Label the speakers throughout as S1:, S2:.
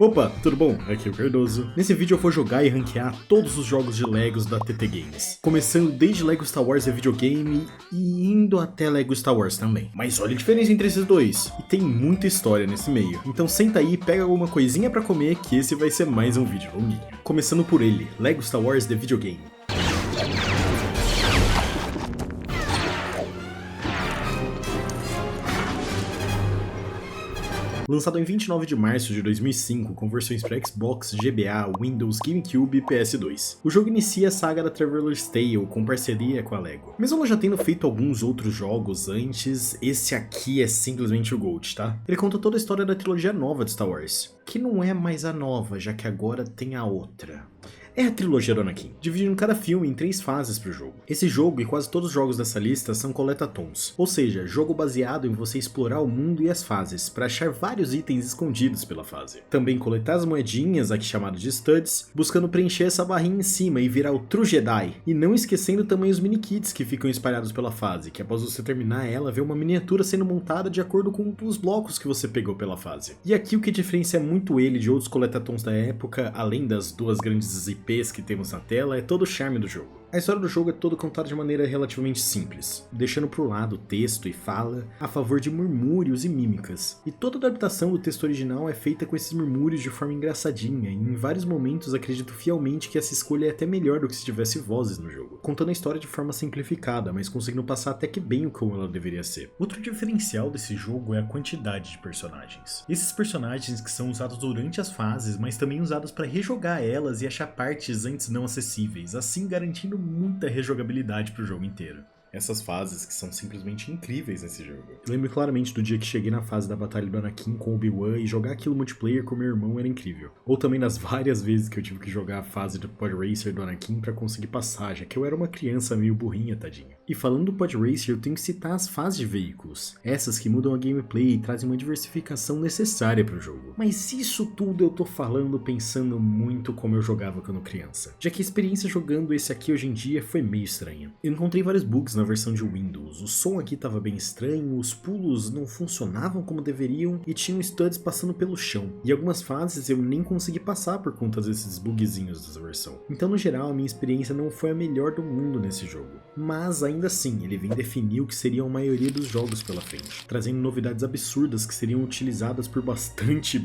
S1: Opa, tudo bom? Aqui é o Cardoso. Nesse vídeo eu vou jogar e ranquear todos os jogos de Legos da TT Games. Começando desde Lego Star Wars é videogame e indo até Lego Star Wars também. Mas olha a diferença entre esses dois. E tem muita história nesse meio. Então senta aí, pega alguma coisinha pra comer que esse vai ser mais um vídeo longuinho. Começando por ele, Lego Star Wars The Video Game. Lançado em 29 de março de 2005, com versões para Xbox, GBA, Windows, GameCube e PS2. O jogo inicia a saga da Traveler's Tale com parceria com a LEGO. Mesmo ela já tendo feito alguns outros jogos antes, esse aqui é simplesmente o GOAT, tá? Ele conta toda a história da trilogia nova de Star Wars, que não é mais a nova, já que agora tem a outra. É a trilogia do Anakin, dividindo cada filme em 3 fases para o jogo. Esse jogo e quase todos os jogos dessa lista são coletatons, ou seja, jogo baseado em você explorar o mundo e as fases, para achar vários itens escondidos pela fase. Também coletar as moedinhas, aqui chamado de studs, buscando preencher essa barrinha em cima e virar o True Jedi, e não esquecendo também os mini-kits que ficam espalhados pela fase, que após você terminar ela, vê uma miniatura sendo montada de acordo com os blocos que você pegou pela fase. E aqui o que diferencia muito ele de outros coletatons da época, além das duas grandes IPs que temos na tela, é todo o charme do jogo. A história do jogo é toda contada de maneira relativamente simples, deixando pro lado texto e fala a favor de murmúrios e mímicas. E toda a adaptação do texto original é feita com esses murmúrios de forma engraçadinha, e em vários momentos acredito fielmente que essa escolha é até melhor do que se tivesse vozes no jogo, contando a história de forma simplificada, mas conseguindo passar até que bem como ela deveria ser. Outro diferencial desse jogo é a quantidade de personagens. Esses personagens que são usados durante as fases, mas também usados para rejogar elas e achar partes antes não acessíveis, assim garantindo muita rejogabilidade pro jogo inteiro. Essas fases que são simplesmente incríveis nesse jogo. Eu lembro claramente do dia que cheguei na fase da batalha do Anakin com Obi-Wan e jogar aquilo multiplayer com meu irmão era incrível. Ou também das várias vezes que eu tive que jogar a fase do Pod Racer do Anakin pra conseguir passar, já que eu era uma criança meio burrinha, tadinha. E falando do Pod Racer, eu tenho que citar as fases de veículos. Essas que mudam a gameplay e trazem uma diversificação necessária pro jogo. Mas isso tudo eu tô falando pensando muito como eu jogava quando criança. Já que a experiência jogando esse aqui hoje em dia foi meio estranha. Eu encontrei vários bugs na versão de Windows, o som aqui tava bem estranho, os pulos não funcionavam como deveriam e tinham studs passando pelo chão. E algumas fases eu nem consegui passar por conta desses bugzinhos dessa versão. Então no geral a minha experiência não foi a melhor do mundo nesse jogo. Mas ainda assim, ele vem definir o que seriam a maioria dos jogos pela frente, trazendo novidades absurdas que seriam utilizadas por bastante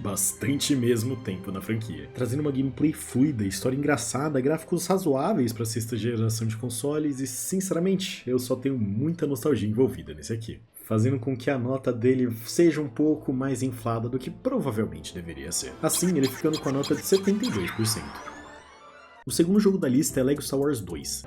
S1: mesmo tempo na franquia. Trazendo uma gameplay fluida, história engraçada, gráficos razoáveis para a sexta geração de consoles e sinceramente, eu só tenho muita nostalgia envolvida nesse aqui, fazendo com que a nota dele seja um pouco mais inflada do que provavelmente deveria ser. Assim, ele ficando com a nota de 72%. O segundo jogo da lista é Lego Star Wars 2.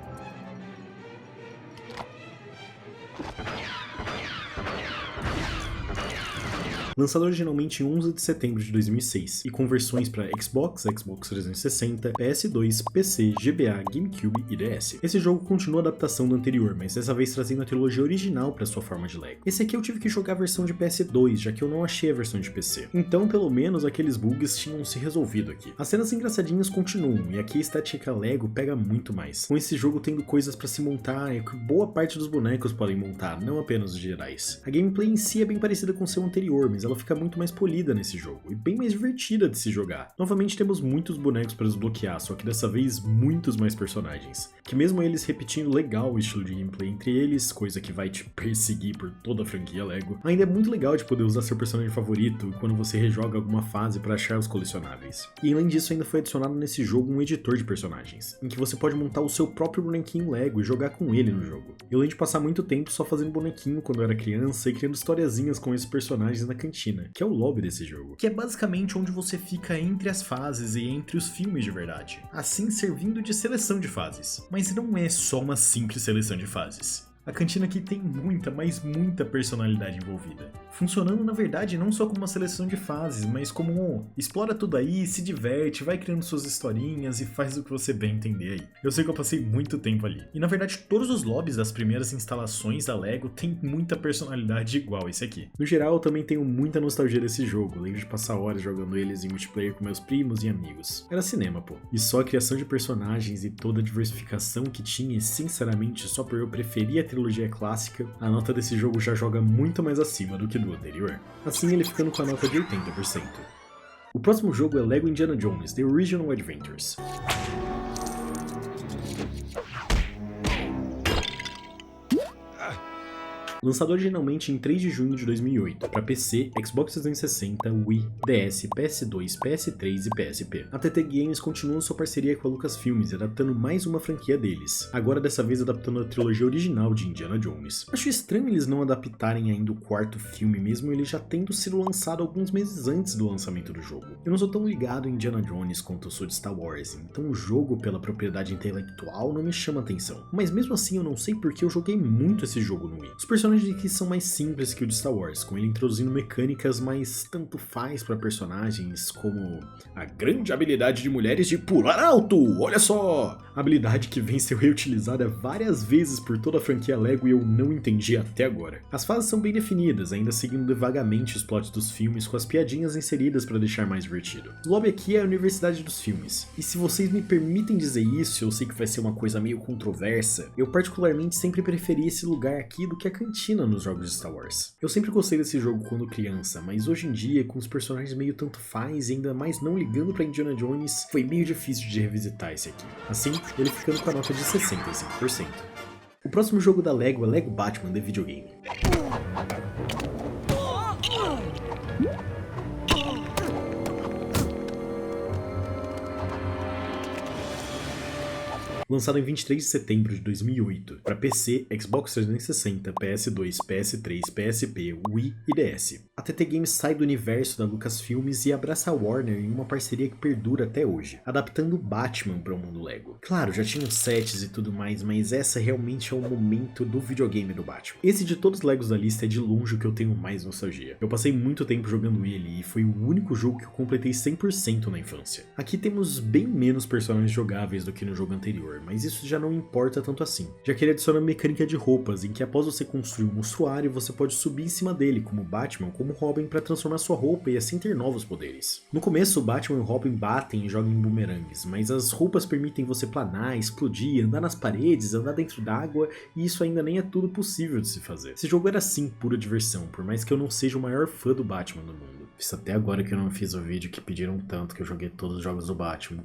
S1: Lançado originalmente em 11 de setembro de 2006 e com versões para Xbox, Xbox 360, PS2, PC, GBA, GameCube e DS. Esse jogo continua a adaptação do anterior, mas dessa vez trazendo a trilogia original para sua forma de Lego. Esse aqui eu tive que jogar a versão de PS2, já que eu não achei a versão de PC. Então, pelo menos aqueles bugs tinham se resolvido aqui. As cenas engraçadinhas continuam, e aqui a estética Lego pega muito mais. Com esse jogo tendo coisas para se montar, e que boa parte dos bonecos podem montar, não apenas os Jedi. A gameplay em si é bem parecida com o seu anterior, mas ela fica muito mais polida nesse jogo, e bem mais divertida de se jogar. Novamente temos muitos bonecos para desbloquear, só que dessa vez muitos mais personagens, que mesmo eles repetindo legal o estilo de gameplay entre eles, coisa que vai te perseguir por toda a franquia Lego, ainda é muito legal de poder usar seu personagem favorito quando você rejoga alguma fase para achar os colecionáveis. E além disso ainda foi adicionado nesse jogo um editor de personagens, em que você pode montar o seu próprio bonequinho Lego e jogar com ele no jogo. Eu lembro de passar muito tempo só fazendo bonequinho quando eu era criança e criando historiazinhas com esses personagens na cantina, que é o lobby desse jogo, que é basicamente onde você fica entre as fases e entre os filmes de verdade, assim servindo de seleção de fases. Mas não é só uma simples seleção de fases. A cantina aqui tem muita, mas muita personalidade envolvida. Funcionando na verdade não só como uma seleção de fases, mas como um explora tudo aí, se diverte, vai criando suas historinhas e faz o que você bem entender aí. Eu sei que eu passei muito tempo ali. E na verdade todos os lobbies das primeiras instalações da Lego têm muita personalidade igual esse aqui. No geral eu também tenho muita nostalgia desse jogo, lembro de passar horas jogando eles em multiplayer com meus primos e amigos. Era cinema, pô. E só a criação de personagens e toda a diversificação que tinha, sinceramente só por eu preferir a trilogia clássica, a nota desse jogo já joga muito mais acima do que do anterior. Assim ele ficando com a nota de 80%. O próximo jogo é LEGO Indiana Jones The Original Adventures. Lançado originalmente em 3 de junho de 2008 para PC, Xbox 360, Wii, DS, PS2, PS3 e PSP. A TT Games continua sua parceria com a Lucasfilmes, adaptando mais uma franquia deles, agora dessa vez adaptando a trilogia original de Indiana Jones. Acho estranho eles não adaptarem ainda o quarto filme, mesmo ele já tendo sido lançado alguns meses antes do lançamento do jogo. Eu não sou tão ligado em Indiana Jones quanto eu sou de Star Wars, então o jogo pela propriedade intelectual não me chama atenção. Mas mesmo assim eu não sei porque eu joguei muito esse jogo no Wii. Os personagens aqui são mais simples que o de Star Wars, com ele introduzindo mecânicas mais tanto faz para personagens como a grande habilidade de mulheres de pular alto, olha só! Habilidade que vem ser reutilizada várias vezes por toda a franquia LEGO e eu não entendi até agora. As fases são bem definidas, ainda seguindo vagamente os plots dos filmes com as piadinhas inseridas para deixar mais divertido. O lobby aqui é a universidade dos filmes, e se vocês me permitem dizer isso, eu sei que vai ser uma coisa meio controversa, eu particularmente sempre preferi esse lugar aqui do que a cantina nos jogos de Star Wars. Eu sempre gostei desse jogo quando criança, mas hoje em dia, com os personagens meio tanto faz e ainda mais não ligando pra Indiana Jones, foi meio difícil de revisitar esse aqui. Assim, ele ficando com a nota de 65%. O próximo jogo da LEGO é LEGO Batman The Videogame. Lançado em 23 de setembro de 2008 para PC, Xbox 360, PS2, PS3, PSP, Wii e DS. A TT Games sai do universo da Lucasfilmes e abraça a Warner em uma parceria que perdura até hoje, adaptando Batman para o mundo LEGO. Claro, já tinham sets e tudo mais, mas essa realmente é o momento do videogame do Batman. Esse de todos os LEGOs da lista é de longe o que eu tenho mais nostalgia. Eu passei muito tempo jogando ele e foi o único jogo que eu completei 100% na infância. Aqui temos bem menos personagens jogáveis do que no jogo anterior, mas isso já não importa tanto assim, já que ele adiciona mecânica de roupas, em que após você construir um monstruário, você pode subir em cima dele, como Batman, como Robin, para transformar sua roupa e assim ter novos poderes. No começo, o Batman e o Robin batem e jogam em bumerangues, mas as roupas permitem você planar, explodir, andar nas paredes, andar dentro d'água, e isso ainda nem é tudo possível de se fazer. Esse jogo era sim pura diversão, por mais que eu não seja o maior fã do Batman do mundo. Isso até agora que eu não fiz o vídeo que pediram tanto que eu joguei todos os jogos do Batman.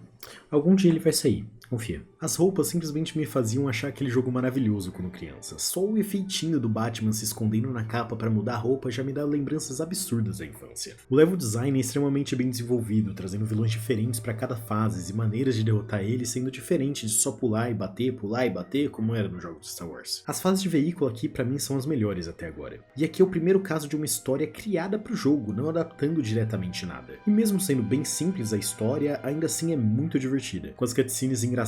S1: Algum dia ele vai sair. Confia. As roupas simplesmente me faziam achar aquele jogo maravilhoso quando criança. Só o efeitinho do Batman se escondendo na capa para mudar a roupa já me dá lembranças absurdas da infância. O level design é extremamente bem desenvolvido, trazendo vilões diferentes para cada fase e maneiras de derrotar eles sendo diferente de só pular e bater, como era no jogo de Star Wars. As fases de veículo aqui para mim são as melhores até agora. E aqui é o primeiro caso de uma história criada para o jogo, não adaptando diretamente nada. E mesmo sendo bem simples a história, ainda assim é muito divertida, com as cutscenes engraçadas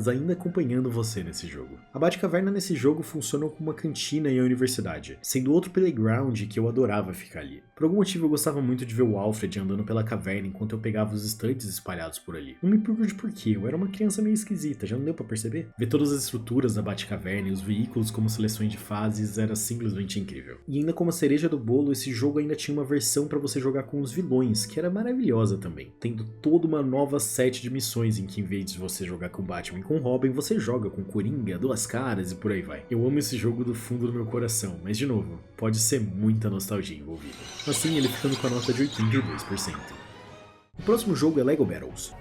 S1: ainda acompanhando você nesse jogo. A Batcaverna nesse jogo funciona como uma cantina e a universidade, sendo outro playground que eu adorava ficar ali. Por algum motivo eu gostava muito de ver o Alfred andando pela caverna enquanto eu pegava os estantes espalhados por ali. Não me pergunte por quê, eu era uma criança meio esquisita, já não deu pra perceber? Ver todas as estruturas da Batcaverna e os veículos como seleções de fases era simplesmente incrível. E ainda como a cereja do bolo, esse jogo ainda tinha uma versão pra você jogar com os vilões, que era maravilhosa também, tendo toda uma nova set de missões em que em vez de você jogar com Batman e com Robin, você joga com Coringa, Duas Caras e por aí vai. Eu amo esse jogo do fundo do meu coração, mas de novo, pode ser muita nostalgia envolvida. Assim, ele ficando com a nota de 82%. O próximo jogo é LEGO Battles.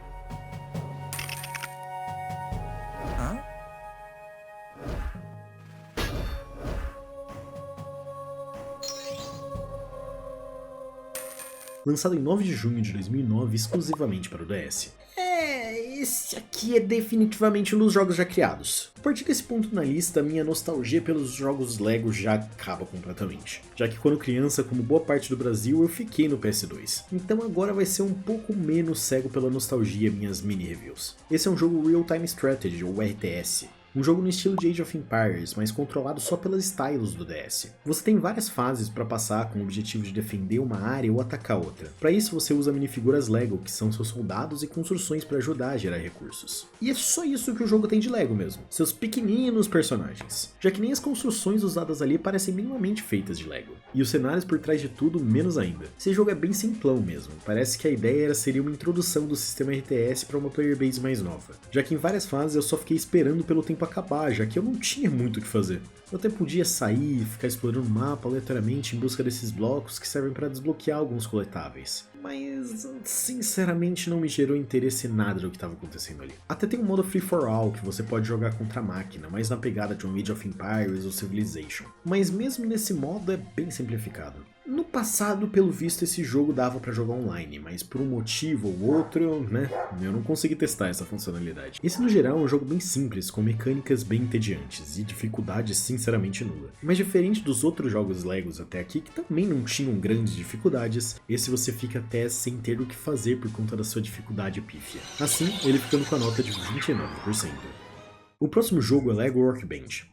S1: Lançado em 9 de junho de 2009 exclusivamente para o DS. Esse aqui é definitivamente um dos jogos já criados. A partir desse ponto na lista, minha nostalgia pelos jogos LEGO já acaba completamente. Já que quando criança, como boa parte do Brasil, eu fiquei no PS2. Então agora vai ser um pouco menos cego pela nostalgia minhas mini reviews. Esse é um jogo Real Time Strategy, ou RTS. Um jogo no estilo de Age of Empires, mas controlado só pelas stylos do DS. Você tem várias fases para passar com o objetivo de defender uma área ou atacar outra. Para isso você usa minifiguras LEGO, que são seus soldados e construções para ajudar a gerar recursos. E é só isso que o jogo tem de LEGO mesmo, seus pequeninos personagens. Já que nem as construções usadas ali parecem minimamente feitas de LEGO. E os cenários por trás de tudo menos ainda. Esse jogo é bem simplão mesmo, parece que a ideia seria uma introdução do sistema RTS para uma player base mais nova. Já que em várias fases eu só fiquei esperando pelo tempo tempo acabar, já que eu não tinha muito o que fazer. Eu até podia sair e ficar explorando o mapa aleatoriamente em busca desses blocos que servem para desbloquear alguns coletáveis. Mas, sinceramente, não me gerou interesse em nada do que estava acontecendo ali. Até tem um modo Free for All que você pode jogar contra a máquina, mas na pegada de um Age of Empires ou Civilization. Mas mesmo nesse modo é bem simplificado. No passado, pelo visto, esse jogo dava pra jogar online, mas por um motivo ou outro, eu não consegui testar essa funcionalidade. Esse, no geral, é um jogo bem simples, com mecânicas bem entediantes e dificuldade sinceramente nula. Mas diferente dos outros jogos Legos até aqui, que também não tinham grandes dificuldades, esse você fica até sem ter o que fazer por conta da sua dificuldade pífia. Assim, ele ficando com a nota de 29%. O próximo jogo é Lego Workbench.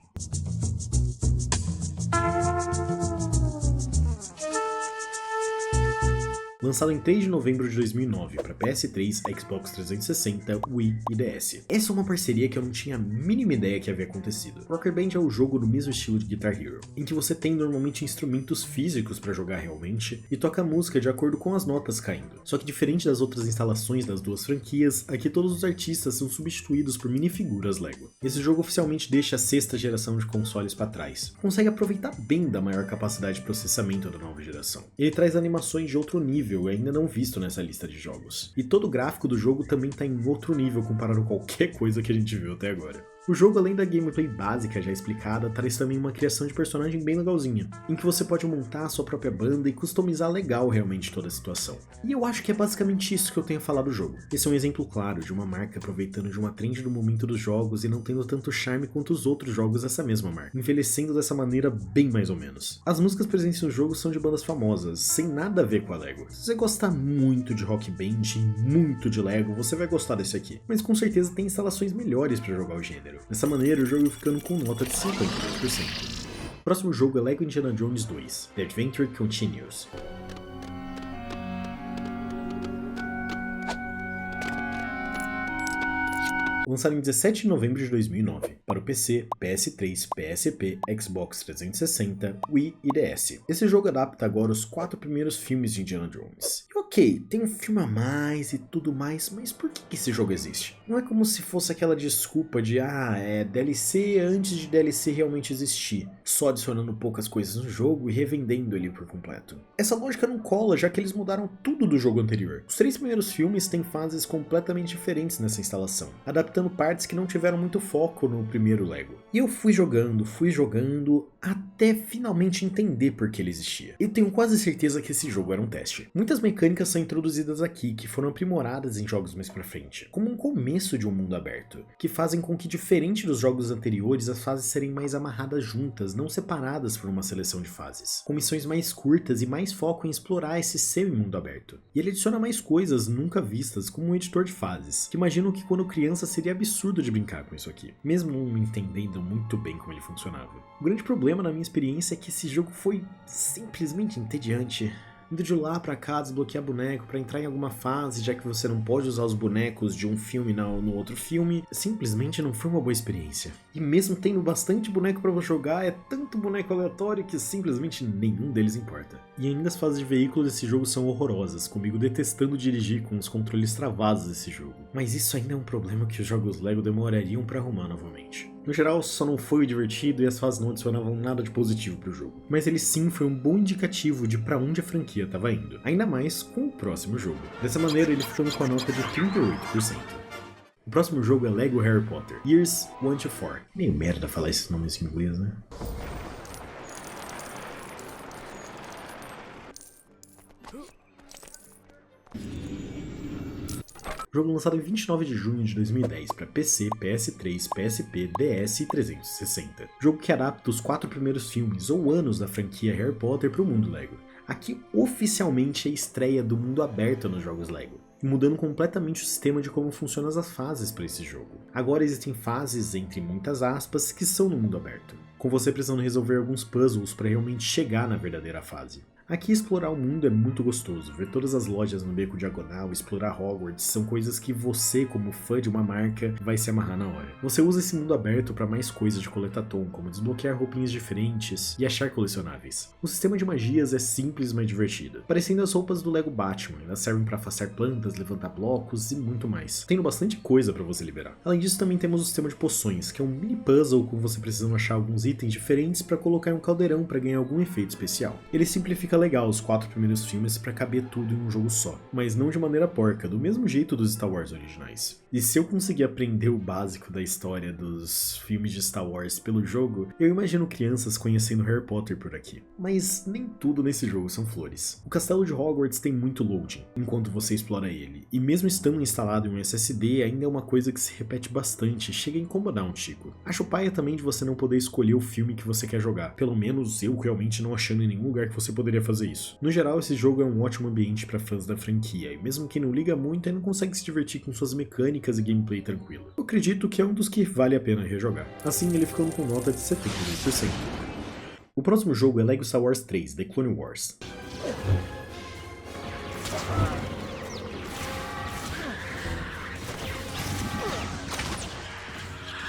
S1: Lançado em 3 de novembro de 2009 para PS3, Xbox 360, Wii e DS. Essa é uma parceria que eu não tinha a mínima ideia que havia acontecido. Workbench é um jogo do mesmo estilo de Guitar Hero, em que você tem normalmente instrumentos físicos para jogar realmente e toca música de acordo com as notas caindo. Só que diferente das outras instalações das duas franquias, aqui todos os artistas são substituídos por minifiguras Lego. Esse jogo oficialmente deixa a 6ª geração de consoles para trás. Consegue aproveitar bem da maior capacidade de processamento da nova geração. Ele traz animações de outro nível ainda não visto nessa lista de jogos. E todo o gráfico do jogo também está em outro nível comparado a qualquer coisa que a gente viu até agora. O jogo, além da gameplay básica já explicada, traz também uma criação de personagem bem legalzinha, em que você pode montar a sua própria banda e customizar legal realmente toda a situação. E eu acho que é basicamente isso que eu tenho a falar do jogo. Esse é um exemplo claro de uma marca aproveitando de uma trend do momento dos jogos e não tendo tanto charme quanto os outros jogos dessa mesma marca, envelhecendo dessa maneira bem mais ou menos. As músicas presentes no jogo são de bandas famosas, sem nada a ver com a Lego. Se você gostar muito de Rock Band e muito de Lego, você vai gostar desse aqui, mas com certeza tem instalações melhores para jogar o gênero. Dessa maneira, o jogo ficando com nota de 52%. O próximo jogo é Lego Indiana Jones 2, The Adventure Continues. Lançado em 17 de novembro de 2009, para o PC, PS3, PSP, Xbox 360, Wii e DS. Esse jogo adapta agora os 4 primeiros filmes de Indiana Jones. E ok, tem um filme a mais e tudo mais, mas por que esse jogo existe? Não é como se fosse aquela desculpa de é DLC antes de DLC realmente existir, só adicionando poucas coisas no jogo e revendendo ele por completo. Essa lógica não cola, já que eles mudaram tudo do jogo anterior. Os 3 primeiros filmes têm fases completamente diferentes nessa instalação, adaptando partes que não tiveram muito foco no primeiro Lego. E eu fui jogando, até finalmente entender por que ele existia. E tenho quase certeza que esse jogo era um teste. Muitas mecânicas são introduzidas aqui que foram aprimoradas em jogos mais pra frente, como um começo de um mundo aberto, que fazem com que, diferente dos jogos anteriores, as fases serem mais amarradas juntas, não separadas por uma seleção de fases, com missões mais curtas e mais foco em explorar esse semi-mundo aberto. E ele adiciona mais coisas nunca vistas, como um editor de fases, que imagino que quando criança seria absurdo de brincar com isso aqui, mesmo não entendendo muito bem como ele funcionava. O grande problema na minha experiência é que esse jogo foi simplesmente entediante. Indo de lá pra cá, desbloquear boneco pra entrar em alguma fase, já que você não pode usar os bonecos de um filme no outro filme, simplesmente não foi uma boa experiência. E mesmo tendo bastante boneco pra você jogar, é tanto boneco aleatório que simplesmente nenhum deles importa. E ainda as fases de veículo desse jogo são horrorosas, comigo detestando dirigir com os controles travados desse jogo. Mas isso ainda é um problema que os jogos Lego demorariam pra arrumar novamente. No geral, só não foi divertido e as fases não adicionavam nada de positivo pro jogo. Mas ele sim foi um bom indicativo de pra onde a franquia estava indo. Ainda mais com o próximo jogo. Dessa maneira, ele ficando com a nota de 38%. O próximo jogo é Lego Harry Potter, Years 1 to 4. Meio merda falar esses nomes em inglês, né? Jogo lançado em 29 de junho de 2010 para PC, PS3, PSP, DS e 360. Jogo que adapta os 4 primeiros filmes ou anos da franquia Harry Potter para o mundo Lego. Aqui oficialmente é a estreia do mundo aberto nos jogos Lego, mudando completamente o sistema de como funcionam as fases para esse jogo. Agora existem fases, entre muitas aspas, que são no mundo aberto, com você precisando resolver alguns puzzles para realmente chegar na verdadeira fase. Aqui explorar o mundo é muito gostoso, ver todas as lojas no beco diagonal, explorar Hogwarts, são coisas que você, como fã de uma marca, vai se amarrar na hora. Você usa esse mundo aberto para mais coisas de coletatom, como desbloquear roupinhas diferentes e achar colecionáveis. O sistema de magias é simples, mas divertido. Parecendo as roupas do Lego Batman, elas servem para afastar plantas, levantar blocos e muito mais. Tendo bastante coisa para você liberar. Além disso, também temos o sistema de poções, que é um mini puzzle com você precisando achar alguns itens diferentes para colocar em um caldeirão para ganhar algum efeito especial. Ele simplifica legal os 4 primeiros filmes para caber tudo em um jogo só, mas não de maneira porca, do mesmo jeito dos Star Wars originais. E se eu conseguir aprender o básico da história dos filmes de Star Wars pelo jogo, eu imagino crianças conhecendo Harry Potter por aqui. Mas nem tudo nesse jogo são flores. O castelo de Hogwarts tem muito loading enquanto você explora ele, e mesmo estando instalado em um SSD, ainda é uma coisa que se repete bastante e chega a incomodar um tico. Acho paia também de você não poder escolher o filme que você quer jogar, pelo menos eu realmente não achando em nenhum lugar que você poderia fazer isso. No geral, esse jogo é um ótimo ambiente para fãs da franquia, e mesmo quem não liga muito ainda consegue se divertir com suas mecânicas e gameplay tranquilo. Eu acredito que é um dos que vale a pena rejogar. Assim, ele ficando com nota de 72%. O próximo jogo é Lego Star Wars 3: The Clone Wars.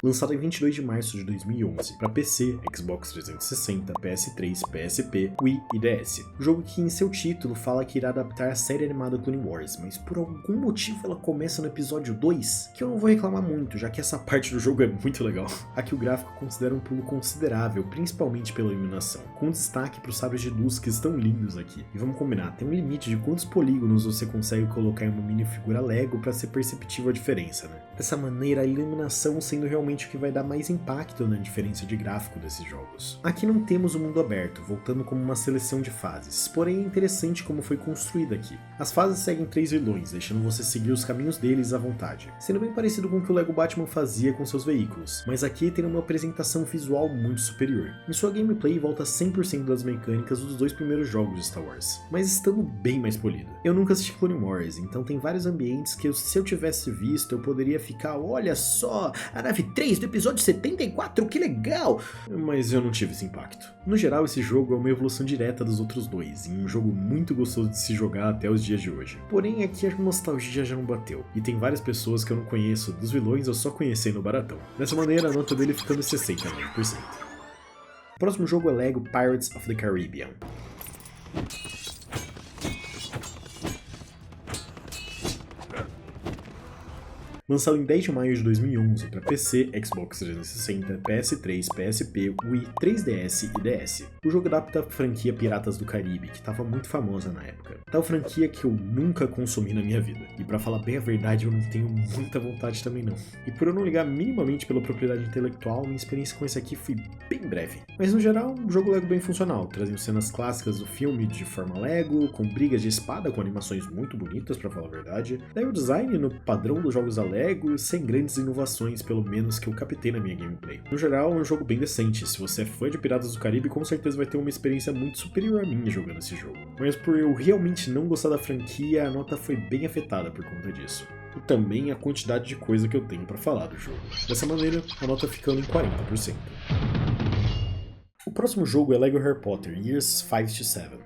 S1: Lançado em 22 de março de 2011 para PC, Xbox 360, PS3, PSP, Wii e DS. O jogo que em seu título fala que irá adaptar a série animada Clone Wars, mas por algum motivo ela começa no episódio 2, que eu não vou reclamar muito, já que essa parte do jogo é muito legal. Aqui o gráfico considera um pulo considerável, principalmente pela iluminação, com destaque para os sabres de luz que estão lindos aqui. E vamos combinar, tem um limite de quantos polígonos você consegue colocar em uma minifigura Lego para ser perceptível a diferença, né? Dessa maneira, a iluminação sendo realmente o que vai dar mais impacto na diferença de gráfico desses jogos. Aqui não temos o mundo aberto, voltando como uma seleção de fases, porém é interessante como foi construída aqui. As fases seguem 3 vilões, deixando você seguir os caminhos deles à vontade, sendo bem parecido com o que o Lego Batman fazia com seus veículos, mas aqui tem uma apresentação visual muito superior. Em sua gameplay volta 100% das mecânicas dos 2 primeiros jogos de Star Wars, mas estando bem mais polido. Eu nunca assisti Clone Wars, então tem vários ambientes que se eu tivesse visto eu poderia ficar, olha só, a nave 3 do episódio 74, que legal! Mas eu não tive esse impacto. No geral, esse jogo é uma evolução direta dos outros dois, e um jogo muito gostoso de se jogar até os dias de hoje. Porém, aqui a nostalgia já não bateu, e tem várias pessoas que eu não conheço dos vilões eu só conheci no Baratão. Dessa maneira, a nota dele ficando 69%. O próximo jogo é Lego Pirates of the Caribbean. Lançado em 10 de maio de 2011 para PC, Xbox 360, PS3, PSP, Wii, 3DS e DS. O jogo adapta a franquia Piratas do Caribe, que estava muito famosa na época. Tal franquia que eu nunca consumi na minha vida. E pra falar bem a verdade, eu não tenho muita vontade também não. E por eu não ligar minimamente pela propriedade intelectual, minha experiência com esse aqui foi bem breve. Mas no geral, um jogo Lego bem funcional, trazendo cenas clássicas do filme de forma Lego, com brigas de espada com animações muito bonitas, pra falar a verdade. Daí o design no padrão dos jogos da Lego, sem grandes inovações, pelo menos que eu captei na minha gameplay. No geral, é um jogo bem decente. Se você é fã de Piratas do Caribe, com certeza vai ter uma experiência muito superior a minha jogando esse jogo. Mas por eu realmente não gostar da franquia, a nota foi bem afetada por conta disso. E também a quantidade de coisa que eu tenho pra falar do jogo. Dessa maneira, a nota ficando em 40%. O próximo jogo é Lego Harry Potter Years 5 to 7.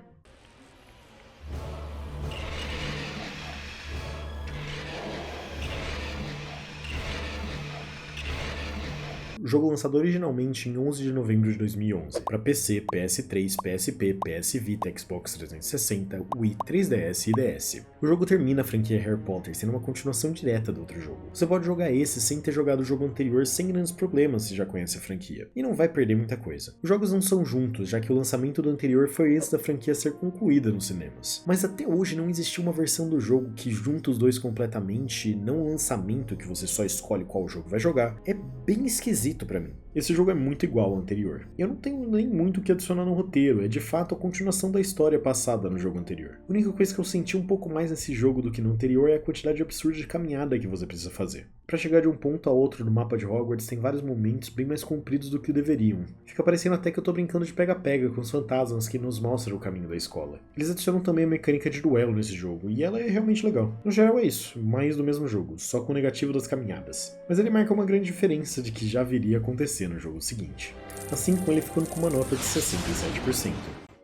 S1: O jogo lançado originalmente em 11 de novembro de 2011 para PC, PS3, PSP, PS Vita, Xbox 360, Wii, 3DS e DS. O jogo termina a franquia Harry Potter sendo uma continuação direta do outro jogo. Você pode jogar esse sem ter jogado o jogo anterior sem grandes problemas se já conhece a franquia, e não vai perder muita coisa. Os jogos não são juntos, já que o lançamento do anterior foi antes da franquia ser concluída nos cinemas. Mas até hoje não existiu uma versão do jogo que junta os dois completamente, não um lançamento que você só escolhe qual jogo vai jogar. É bem esquisito pra mim. Esse jogo é muito igual ao anterior. Eu não tenho nem muito o que adicionar no roteiro, é de fato a continuação da história passada no jogo anterior. A única coisa que eu senti um pouco mais nesse jogo do que no anterior é a quantidade absurda de caminhada que você precisa fazer. Pra chegar de um ponto a outro no mapa de Hogwarts tem vários momentos bem mais compridos do que deveriam. Fica parecendo até que eu tô brincando de pega-pega com os fantasmas que nos mostram o caminho da escola. Eles adicionam também a mecânica de duelo nesse jogo, e ela é realmente legal. No geral é isso, mais do mesmo jogo, só com o negativo das caminhadas. Mas ele marca uma grande diferença de que já viria acontecer no jogo seguinte. Assim, com ele ficando com uma nota de 67%.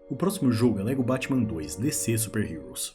S1: O próximo jogo é LEGO Batman 2 DC Super Heroes.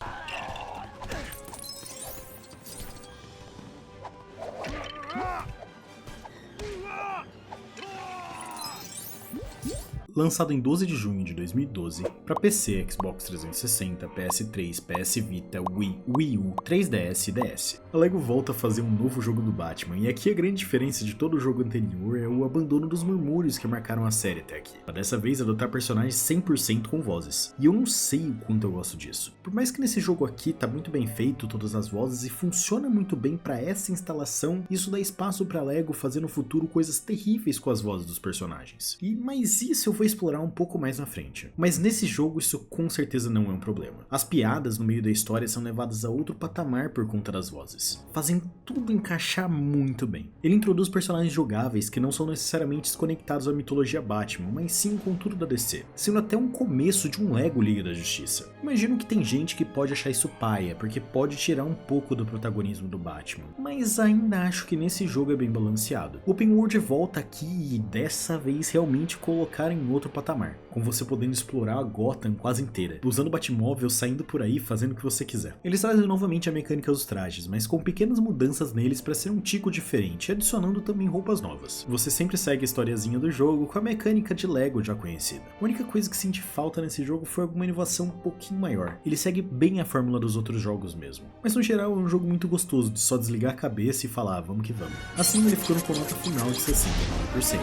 S1: Lançado em 12 de junho de 2012 para PC, Xbox 360, PS3, PS Vita, Wii U, 3DS e DS. A LEGO volta a fazer um novo jogo do Batman, e aqui a grande diferença de todo o jogo anterior é o abandono dos murmúrios que marcaram a série até aqui. Pra dessa vez adotar personagens 100% com vozes, e eu não sei o quanto eu gosto disso. Por mais que nesse jogo aqui tá muito bem feito todas as vozes e funciona muito bem para essa instalação, isso dá espaço pra LEGO fazer no futuro coisas terríveis com as vozes dos personagens. Mas isso eu vou explorar um pouco mais na frente. Mas nesse jogo isso com certeza não é um problema. As piadas no meio da história são levadas a outro patamar por conta das vozes, fazem tudo encaixar muito bem. Ele introduz personagens jogáveis que não são necessariamente desconectados à mitologia Batman, mas sim com tudo da DC, sendo até um começo de um LEGO Liga da Justiça. Imagino que tem gente que pode achar isso paia, porque pode tirar um pouco do protagonismo do Batman, mas ainda acho que nesse jogo é bem balanceado. O Open World volta aqui e dessa vez realmente colocar em outro patamar, com você podendo explorar a Gotham quase inteira, usando o Batmóvel, saindo por aí fazendo o que você quiser. Eles trazem novamente a mecânica dos trajes, mas com pequenas mudanças neles para ser um tico diferente, adicionando também roupas novas. Você sempre segue a historiazinha do jogo com a mecânica de LEGO já conhecida. A única coisa que senti falta nesse jogo foi alguma inovação um pouquinho maior. Ele segue bem a fórmula dos outros jogos mesmo, mas no geral é um jogo muito gostoso de só desligar a cabeça e falar vamos que vamos. Assim ele ficou com nota final de 69%.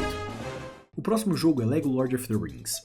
S1: O próximo jogo é LEGO Lord of the Rings.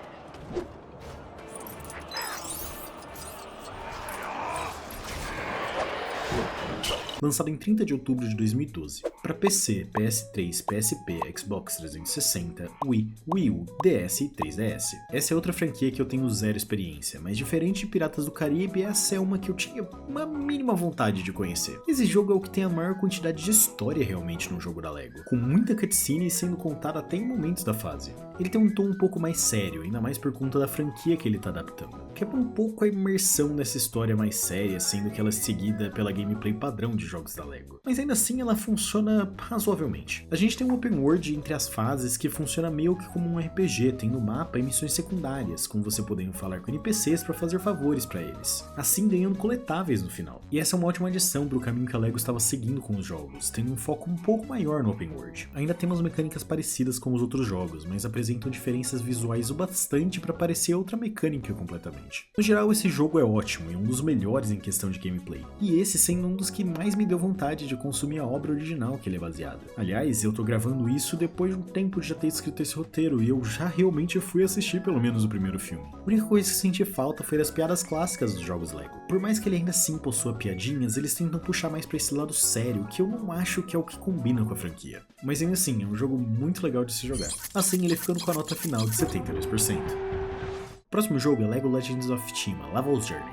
S1: Lançado em 30 de outubro de 2012, para PC, PS3, PSP, Xbox 360, Wii U, DS e 3DS. Essa é outra franquia que eu tenho zero experiência, mas diferente de Piratas do Caribe, essa é uma que eu tinha uma mínima vontade de conhecer. Esse jogo é o que tem a maior quantidade de história realmente no jogo da LEGO, com muita cutscene sendo contada até em momentos da fase. Ele tem um tom um pouco mais sério, ainda mais por conta da franquia que ele tá adaptando. Quebra um pouco a imersão nessa história mais séria, sendo que ela é seguida pela gameplay padrão de jogos da LEGO. Mas ainda assim ela funciona razoavelmente. A gente tem um open world entre as fases que funciona meio que como um RPG, tendo mapa e missões secundárias, com você podendo falar com NPCs para fazer favores para eles, assim ganhando coletáveis no final. E essa é uma ótima adição para o caminho que a LEGO estava seguindo com os jogos, tendo um foco um pouco maior no open world. Ainda temos mecânicas parecidas com os outros jogos, mas apresentam diferenças visuais o bastante para parecer outra mecânica completamente. No geral, esse jogo é ótimo e um dos melhores em questão de gameplay, e esse sendo um dos que mais me deu vontade de consumir a obra original que ele é baseado. Aliás, eu tô gravando isso depois de um tempo de já ter escrito esse roteiro, e eu já realmente fui assistir pelo menos o primeiro filme. A única coisa que senti falta foi das piadas clássicas dos jogos LEGO. Por mais que ele ainda sim possua piadinhas, eles tentam puxar mais pra esse lado sério, que eu não acho que é o que combina com a franquia. Mas ainda assim, é um jogo muito legal de se jogar. Assim, ele ficando com a nota final de 72%. O próximo jogo é LEGO Legends of Thema, Laval's Journey.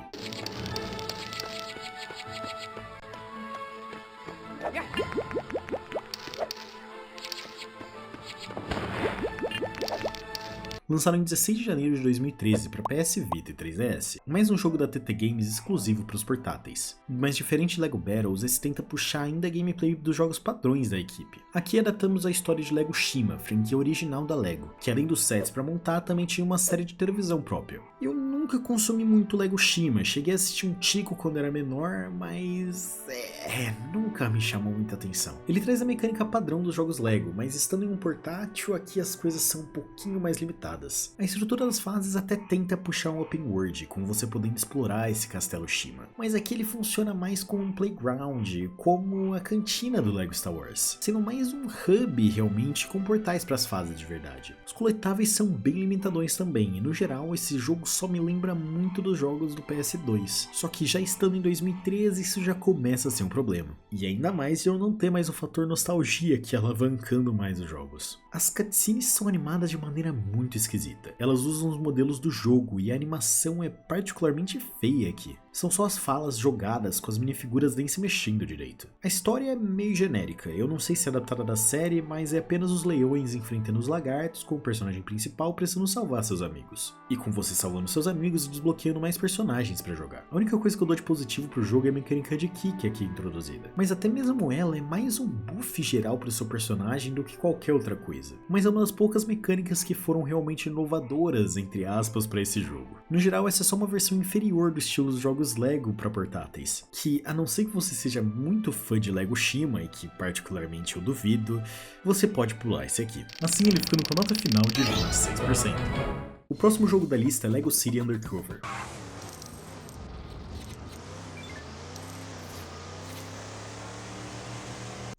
S1: Lançado em 16 de janeiro de 2013 para PS Vita e 3DS, mais um jogo da TT Games exclusivo para os portáteis. Mas diferente de LEGO Battles, esse tenta puxar ainda a gameplay dos jogos padrões da equipe. Aqui adaptamos a história de LEGO Shima, franquia original da LEGO, que além dos sets para montar, também tinha uma série de televisão própria. Eu nunca consumi muito LEGO Shima, cheguei a assistir um tico quando era menor, mas nunca me chamou muita atenção. Ele traz a mecânica padrão dos jogos LEGO, mas estando em um portátil, aqui as coisas são um pouquinho mais limitadas. A estrutura das fases até tenta puxar um open world, com você podendo explorar esse castelo Shima, mas aqui ele funciona mais como um playground, como a cantina do LEGO Star Wars, sendo mais um hub realmente com portais para as fases de verdade. Os coletáveis são bem limitadões também, e no geral esse jogo só me lembra muito dos jogos do PS2, só que já estando em 2013 isso já começa a ser um problema, e ainda mais de eu não ter mais o fator nostalgia aqui alavancando mais os jogos. As cutscenes são animadas de maneira muito esquisita, elas usam os modelos do jogo e a animação é particularmente feia aqui. São só as falas jogadas com as minifiguras nem se mexendo direito. A história é meio genérica, eu não sei se é adaptada da série, mas é apenas os leões enfrentando os lagartos com o personagem principal precisando salvar seus amigos. E com você salvando seus amigos e desbloqueando mais personagens pra jogar. A única coisa que eu dou de positivo pro jogo é a mecânica de kick aqui introduzida. Mas até mesmo ela é mais um buff geral pro seu personagem do que qualquer outra coisa. Mas é uma das poucas mecânicas que foram realmente inovadoras, entre aspas, pra esse jogo. No geral, essa é só uma versão inferior do estilo dos jogos Lego pra portáteis, que a não ser que você seja muito fã de Lego Shima, e que particularmente eu duvido, você pode pular esse aqui. Assim ele ficando com a nota final de 26%. O próximo jogo da lista é Lego City Undercover.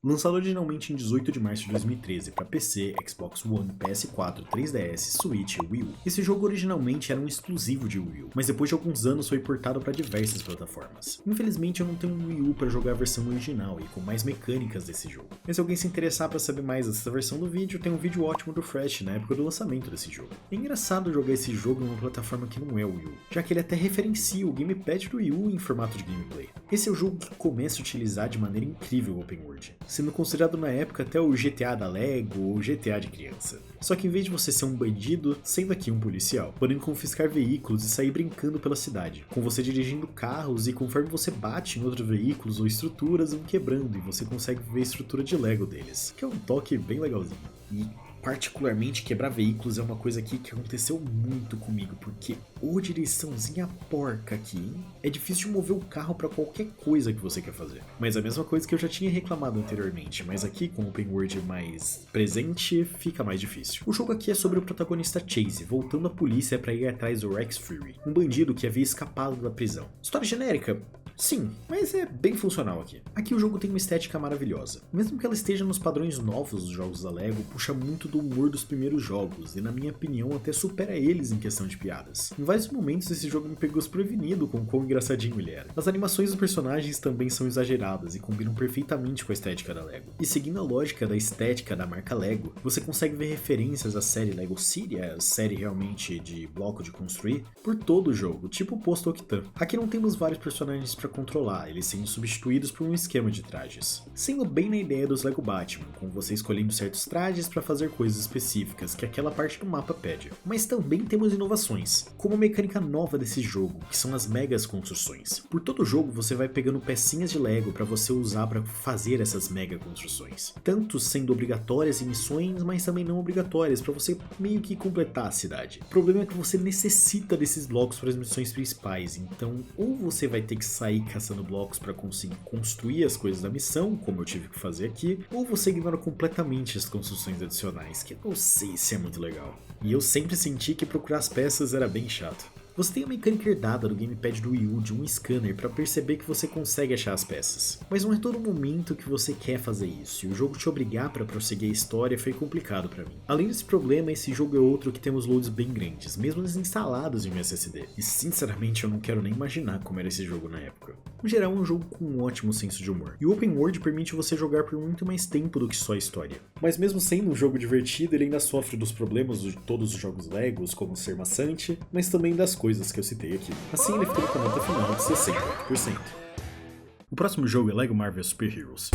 S1: Lançado originalmente em 18 de março de 2013 para PC, Xbox One, PS4, 3DS, Switch e Wii U. Esse jogo originalmente era um exclusivo de Wii U, mas depois de alguns anos foi portado para diversas plataformas. Infelizmente eu não tenho um Wii U para jogar a versão original e com mais mecânicas desse jogo. Mas se alguém se interessar para saber mais dessa versão do vídeo, tem um vídeo ótimo do Fresh na época do lançamento desse jogo. É engraçado jogar esse jogo numa plataforma que não é o Wii U, já que ele até referencia o gamepad do Wii U em formato de gameplay. Esse é o jogo que começa a utilizar de maneira incrível o Open World, sendo considerado na época até o GTA da Lego ou o GTA de criança. Só que em vez de você ser um bandido, sendo aqui um policial, podendo confiscar veículos e sair brincando pela cidade, com você dirigindo carros e conforme você bate em outros veículos ou estruturas vão quebrando e você consegue ver a estrutura de Lego deles, que é um toque bem legalzinho. E particularmente quebrar veículos é uma coisa aqui que aconteceu muito comigo, porque ô direçãozinha porca aqui, hein? É difícil de mover o carro pra qualquer coisa que você quer fazer. Mas a mesma coisa que eu já tinha reclamado anteriormente, mas aqui com o Open World mais presente, fica mais difícil. O jogo aqui é sobre o protagonista Chase, voltando à polícia pra ir atrás do Rex Fury, um bandido que havia escapado da prisão. História genérica? Sim, mas é bem funcional aqui. Aqui o jogo tem uma estética maravilhosa. Mesmo que ela esteja nos padrões novos dos jogos da Lego, puxa muito do humor dos primeiros jogos, e na minha opinião até supera eles em questão de piadas. Em vários momentos esse jogo me pegou desprevenido com o quão engraçadinho ele era. As animações dos personagens também são exageradas e combinam perfeitamente com a estética da Lego. E seguindo a lógica da estética da marca Lego, você consegue ver referências à série Lego City, a série realmente de bloco de construir, por todo o jogo, tipo o posto Octan. Aqui não temos vários personagens para controlar, eles sendo substituídos por um esquema de trajes. Sendo bem na ideia dos Lego Batman, com você escolhendo certos trajes para fazer coisas específicas que aquela parte do mapa pede. Mas também temos inovações, como a mecânica nova desse jogo, que são as megas construções. Por todo o jogo você vai pegando pecinhas de Lego para você usar para fazer essas mega construções. Tanto sendo obrigatórias em missões, mas também não obrigatórias, para você meio que completar a cidade. O problema é que você necessita desses blocos para as missões principais, então ou você vai ter que sair caçando blocos para conseguir construir as coisas da missão, como eu tive que fazer aqui, ou você ignora completamente as construções adicionais, que eu não sei se é muito legal. E eu sempre senti que procurar as peças era bem chato. Você tem a mecânica herdada do gamepad do Wii U de um scanner para perceber que você consegue achar as peças. Mas não é todo momento que você quer fazer isso, e o jogo te obrigar para prosseguir a história foi complicado para mim. Além desse problema, esse jogo é outro que temos loads bem grandes, mesmo eles instalados em um SSD. E sinceramente eu não quero nem imaginar como era esse jogo na época. No geral é um jogo com um ótimo senso de humor, e o Open World permite você jogar por muito mais tempo do que só a história. Mas mesmo sendo um jogo divertido, ele ainda sofre dos problemas de todos os jogos Legos, como ser maçante, mas também das coisas que eu citei aqui. Assim ele ficou com a nota final de 60%. O próximo jogo é Lego Marvel Super Heroes.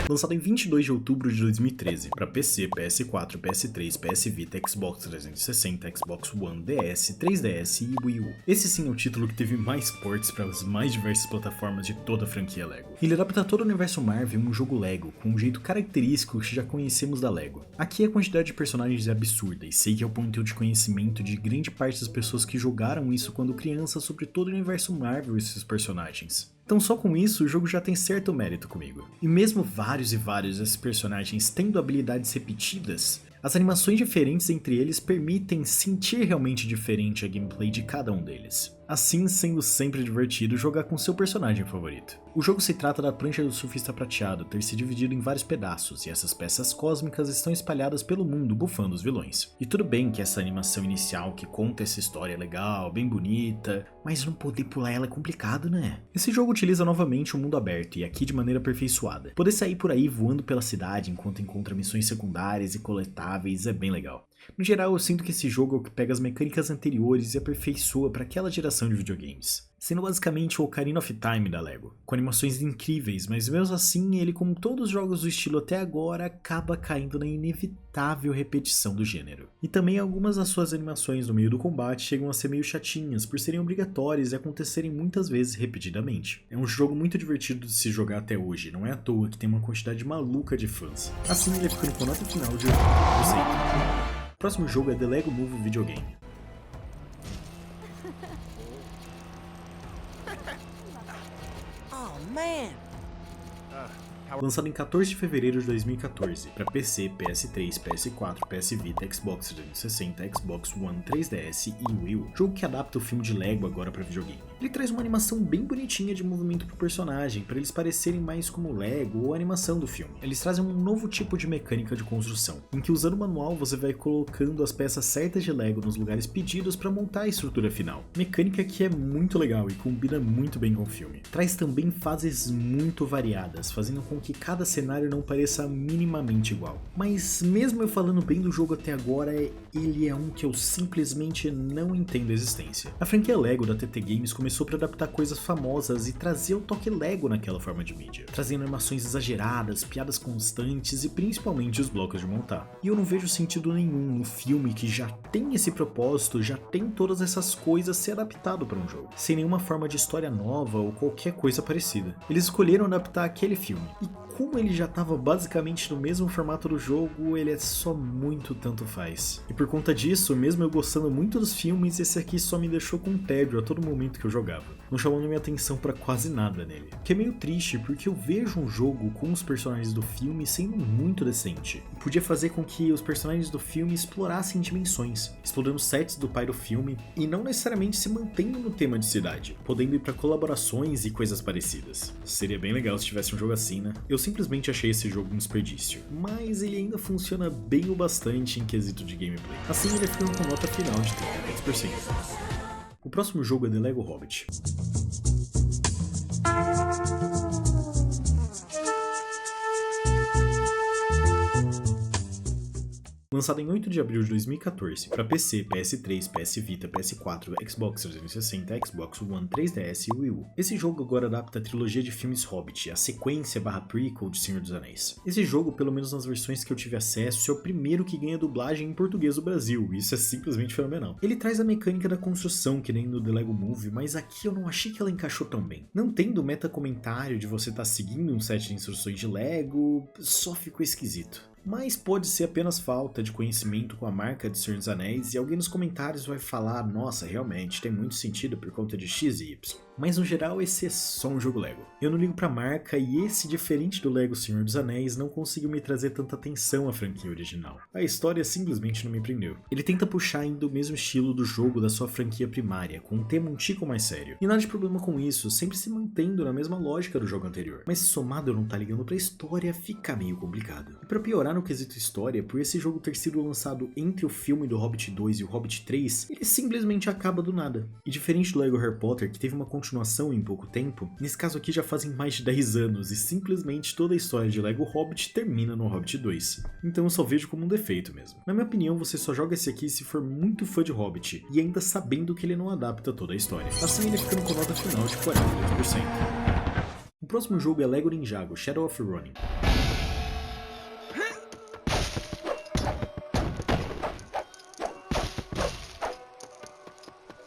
S1: Lançado em 22 de outubro de 2013 para PC, PS4, PS3, PS Vita, Xbox 360, Xbox One, DS, 3DS e Wii U. Esse sim é o título que teve mais ports para as mais diversas plataformas de toda a franquia Lego. Ele adapta todo o universo Marvel em um jogo Lego, com um jeito característico que já conhecemos da Lego. Aqui a quantidade de personagens é absurda, e sei que é o ponto de conhecimento de grande parte das pessoas que jogaram isso quando crianças sobre todo o universo Marvel e seus personagens. Então só com isso o jogo já tem certo mérito comigo. E mesmo vários desses personagens tendo habilidades repetidas, As animações diferentes entre eles permitem sentir realmente diferente a gameplay de cada um deles, assim sendo sempre divertido jogar com seu personagem favorito. O jogo se trata da prancha do surfista prateado ter se dividido em vários pedaços, e essas peças cósmicas estão espalhadas pelo mundo bufando os vilões. E tudo bem que essa animação inicial que conta essa história é legal, bem bonita, mas não poder pular ela é complicado, né? Esse jogo utiliza novamente o mundo aberto, e aqui de maneira aperfeiçoada. Poder sair por aí voando pela cidade enquanto encontra missões secundárias e coletáveis é bem legal. No geral, eu sinto que esse jogo é o que pega as mecânicas anteriores e aperfeiçoa para aquela geração de videogames, sendo basicamente o Ocarina of Time da LEGO, com animações incríveis, mas mesmo assim ele, como todos os jogos do estilo até agora, acaba caindo na inevitável repetição do gênero. E também algumas das suas animações no meio do combate chegam a ser meio chatinhas por serem obrigatórias e acontecerem muitas vezes repetidamente. É um jogo muito divertido de se jogar até hoje, não é à toa que tem uma quantidade maluca de fãs. Assim ele fica com nota final de 80%. O próximo jogo é The Lego Movie Videogame.
S2: Oh man.
S1: Lançado em 14 de fevereiro de 2014 para PC, PS3, PS4, PS Vita, Xbox 360, Xbox One, 3DS e Wii U. Jogo que adapta o filme de Lego agora para videogame. Ele traz uma animação bem bonitinha de movimento pro personagem, para eles parecerem mais como Lego ou a animação do filme. Eles trazem um novo tipo de mecânica de construção, em que usando o manual você vai colocando as peças certas de Lego nos lugares pedidos para montar a estrutura final. Mecânica que é muito legal e combina muito bem com o filme. Traz também fases muito variadas, fazendo com que cada cenário não pareça minimamente igual. Mas mesmo eu falando bem do jogo até agora, ele é um que eu simplesmente não entendo a existência. A franquia Lego da TT Games começou para adaptar coisas famosas e trazer o toque Lego naquela forma de mídia, trazendo animações exageradas, piadas constantes e principalmente os blocos de montar. E eu não vejo sentido nenhum no filme que já tem esse propósito, já tem todas essas coisas ser adaptado para um jogo, sem nenhuma forma de história nova ou qualquer coisa parecida. Eles escolheram adaptar aquele filme, e como ele já estava basicamente no mesmo formato do jogo, ele é só muito tanto faz. E por conta disso, mesmo eu gostando muito dos filmes, esse aqui só me deixou com tédio a todo momento que eu jogava, não chamando minha atenção pra quase nada nele. O que é meio triste, porque eu vejo um jogo com os personagens do filme sendo muito decente. Podia fazer com que os personagens do filme explorassem dimensões, explorando sets do pai do filme, e não necessariamente se mantendo no tema de cidade, podendo ir pra colaborações e coisas parecidas. Seria bem legal se tivesse um jogo assim, né? Eu simplesmente achei esse jogo um desperdício, mas ele ainda funciona bem o bastante em quesito de gameplay. Assim ele fica com nota final de 33%. O próximo jogo é The Lego Hobbit. Lançado em 8 de abril de 2014 para PC, PS3, PS Vita, PS4, Xbox 360, Xbox One, 3DS e Wii U. Esse jogo agora adapta a trilogia de filmes Hobbit, a sequência / prequel de Senhor dos Anéis. Esse jogo, pelo menos nas versões que eu tive acesso, é o primeiro que ganha dublagem em português do Brasil, e isso é simplesmente fenomenal. Ele traz a mecânica da construção que nem no The Lego Movie, mas aqui eu não achei que ela encaixou tão bem. Não tendo o meta-comentário de você estar seguindo um set de instruções de Lego, só ficou esquisito. Mas pode ser apenas falta de conhecimento com a marca de Senhor dos Anéis e alguém nos comentários vai falar, nossa, realmente, tem muito sentido por conta de X e Y. Mas no geral esse é só um jogo Lego. Eu não ligo pra marca e esse, diferente do Lego Senhor dos Anéis, não conseguiu me trazer tanta atenção à franquia original. A história simplesmente não me prendeu. Ele tenta puxar ainda o mesmo estilo do jogo da sua franquia primária, com um tema um tico mais sério. E nada de problema com isso, sempre se mantendo na mesma lógica do jogo anterior. Mas se somado eu não tá ligando pra história, fica meio complicado. E pra piorar no quesito história, por esse jogo ter sido lançado entre o filme do Hobbit 2 e o Hobbit 3, ele simplesmente acaba do nada. E diferente do Lego Harry Potter, que teve uma continuação em pouco tempo, nesse caso aqui já fazem mais de 10 anos e simplesmente toda a história de Lego Hobbit termina no Hobbit 2. Então eu só vejo como um defeito mesmo. Na minha opinião, você só joga esse aqui se for muito fã de Hobbit e ainda sabendo que ele não adapta toda a história. Assim ele ficando com nota final de 48%. O próximo jogo é Lego Ninjago Shadow of Ronin.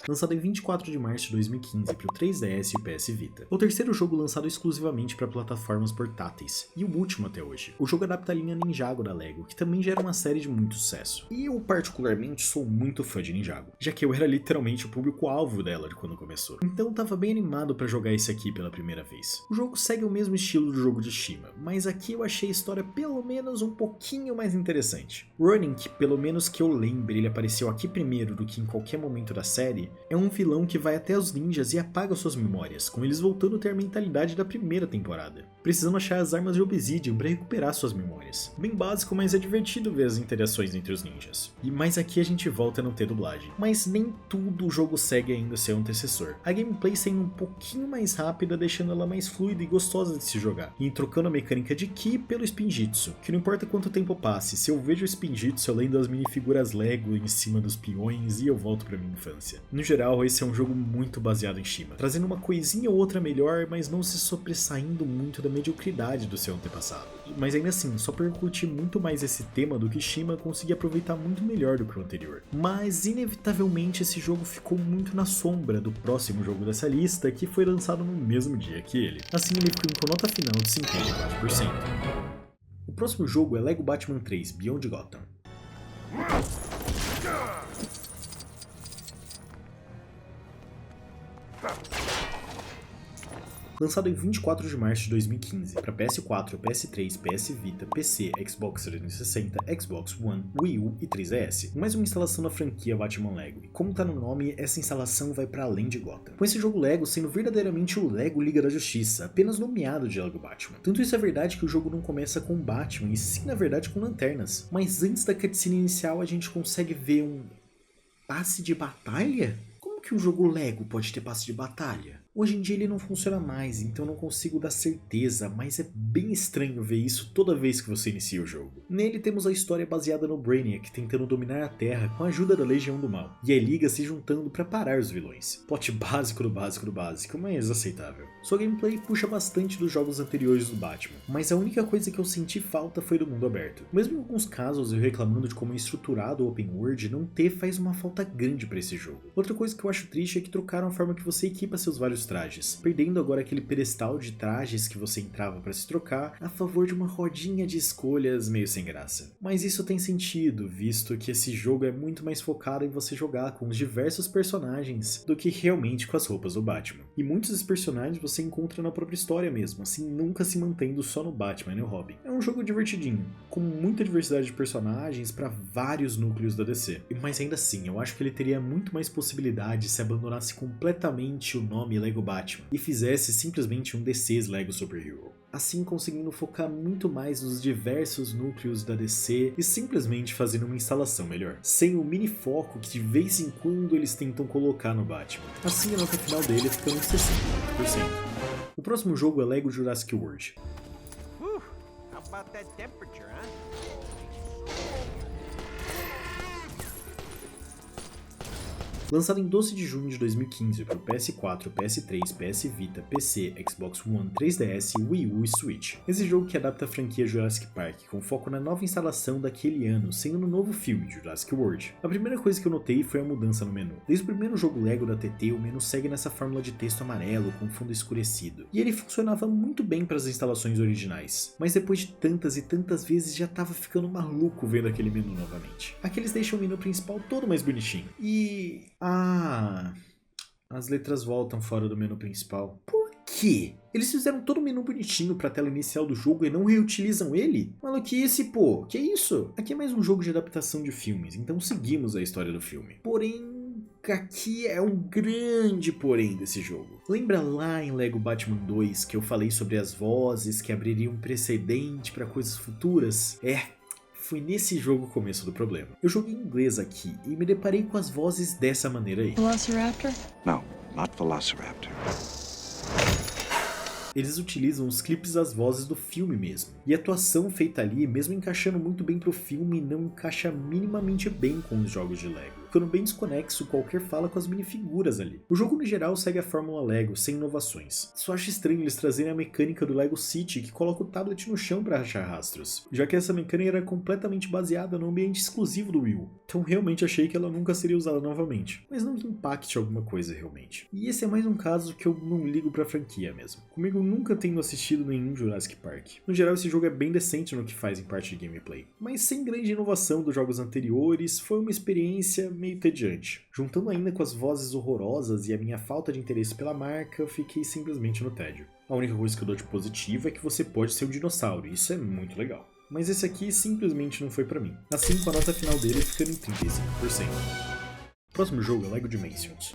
S1: lançado em 24 de março de 2015 para o 3DS e o PS Vita. O terceiro jogo lançado exclusivamente para plataformas portáteis, e o último até hoje. O jogo adapta a linha Ninjago da LEGO, que também gera uma série de muito sucesso. E eu particularmente sou muito fã de Ninjago, já que eu era literalmente o público-alvo dela de quando começou. Então tava bem animado para jogar esse aqui pela primeira vez. O jogo segue o mesmo estilo do jogo de Shima, mas aqui eu achei a história pelo menos um pouquinho mais interessante. Ronin, que pelo menos que eu lembre, ele apareceu aqui primeiro do que em qualquer momento da série, é um vilão que vai até os ninjas e apaga suas memórias, com eles voltando a ter a mentalidade da primeira temporada, precisando achar as armas de Obsidian para recuperar suas memórias. Bem básico, mas é divertido ver as interações entre os ninjas. Mas aqui a gente volta a não ter dublagem. Mas nem tudo o jogo segue ainda seu antecessor. A gameplay sendo um pouquinho mais rápida, deixando ela mais fluida e gostosa de se jogar, e trocando a mecânica de Ki pelo Spinjitzu, que não importa quanto tempo passe, se eu vejo o Spinjitzu eu lendo as minifiguras Lego em cima dos peões e eu volto pra minha infância. No geral, esse é um jogo muito baseado em Shima, trazendo uma coisinha ou outra melhor, mas não se sobressaindo muito da mediocridade do seu antepassado. Mas ainda assim, só por curtir muito mais esse tema do que Shima, consegui aproveitar muito melhor do que o anterior. Mas inevitavelmente esse jogo ficou muito na sombra do próximo jogo dessa lista, que foi lançado no mesmo dia que ele. Assim ele ficou com nota final de 54%. O próximo jogo é Lego Batman 3 Beyond Gotham. Lançado em 24 de março de 2015 para PS4, PS3, PS Vita, PC, Xbox 360, Xbox One, Wii U e 3DS. Mais uma instalação da franquia Batman Lego, e como tá no nome, essa instalação vai para além de Gotham. Com esse jogo Lego sendo verdadeiramente o Lego Liga da Justiça, apenas nomeado de Lego Batman. Tanto isso é verdade que o jogo não começa com Batman, e sim na verdade com lanternas. Mas antes da cutscene inicial a gente consegue ver um passe de batalha? Como que um jogo Lego pode ter passe de batalha? Hoje em dia ele não funciona mais, então não consigo dar certeza, mas é bem estranho ver isso toda vez que você inicia o jogo. Nele temos a história baseada no Brainiac tentando dominar a Terra com a ajuda da Legião do Mal, e a Liga se juntando para parar os vilões. Plot básico do básico do básico, mas aceitável. Sua gameplay puxa bastante dos jogos anteriores do Batman, mas a única coisa que eu senti falta foi do mundo aberto. Mesmo em alguns casos eu reclamando de como é estruturado o Open World, não ter faz uma falta grande para esse jogo. Outra coisa que eu acho triste é que trocaram a forma que você equipa seus vários trajes, perdendo agora aquele pedestal de trajes que você entrava para se trocar a favor de uma rodinha de escolhas meio sem graça. Mas isso tem sentido, visto que esse jogo é muito mais focado em você jogar com os diversos personagens do que realmente com as roupas do Batman. E muitos dos personagens você encontra na própria história mesmo, assim nunca se mantendo só no Batman e no Robin. É um jogo divertidinho, com muita diversidade de personagens para vários núcleos da DC. Mas ainda assim, eu acho que ele teria muito mais possibilidade se abandonasse completamente o nome Lego Batman e fizesse simplesmente um DC's Lego Superhero. Assim conseguindo focar muito mais nos diversos núcleos da DC e simplesmente fazendo uma instalação melhor, sem o mini foco que de vez em quando eles tentam colocar no Batman. Assim a nota final dele fica uns 68%. O próximo jogo é Lego Jurassic World.
S2: How about that temperature, huh?
S1: Lançado em 12 de junho de 2015 para o PS4, PS3, PS Vita, PC, Xbox One, 3DS, Wii U e Switch. Esse jogo que adapta a franquia Jurassic Park, com foco na nova instalação daquele ano, sendo no novo filme Jurassic World. A primeira coisa que eu notei foi a mudança no menu. Desde o primeiro jogo Lego da TT, o menu segue nessa fórmula de texto amarelo com fundo escurecido, e ele funcionava muito bem para as instalações originais, mas depois de tantas e tantas vezes já tava ficando maluco vendo aquele menu novamente. Aqui eles deixam o menu principal todo mais bonitinho, e... as letras voltam fora do menu principal. Por quê? Eles fizeram todo o menu bonitinho pra tela inicial do jogo e não reutilizam ele? Maluquice, pô, que isso? Aqui é mais um jogo de adaptação de filmes, então seguimos a história do filme. Porém, aqui é um grande porém desse jogo. Lembra lá em Lego Batman 2 que eu falei sobre as vozes que abririam um precedente pra coisas futuras? Foi nesse jogo o começo do problema. Eu joguei em inglês aqui e me deparei com as vozes dessa maneira aí.
S3: Velociraptor?
S4: No, not Velociraptor.
S1: Eles utilizam os clipes das vozes do filme mesmo. E a atuação feita ali, mesmo encaixando muito bem pro filme, não encaixa minimamente bem com os jogos de Lego. ficando bem desconexo qualquer fala com as minifiguras ali. O jogo no geral segue a fórmula Lego, sem inovações. Só acho estranho eles trazerem a mecânica do Lego City, que coloca o tablet no chão para achar rastros, já que essa mecânica era completamente baseada no ambiente exclusivo do Wii U. Então realmente achei que ela nunca seria usada novamente, mas não que impacte alguma coisa realmente. E esse é mais um caso que eu não ligo pra franquia mesmo. Comigo nunca tendo assistido nenhum Jurassic Park. No geral esse jogo é bem decente no que faz em parte de gameplay, mas sem grande inovação dos jogos anteriores, foi uma experiência meio entediante. Juntando ainda com as vozes horrorosas e a minha falta de interesse pela marca, eu fiquei simplesmente no tédio. A única coisa que eu dou de positivo é que você pode ser um dinossauro, e isso é muito legal. Mas esse aqui simplesmente não foi pra mim. Assim, com a nota final dele ficando em 35%. Próximo jogo é Lego Dimensions.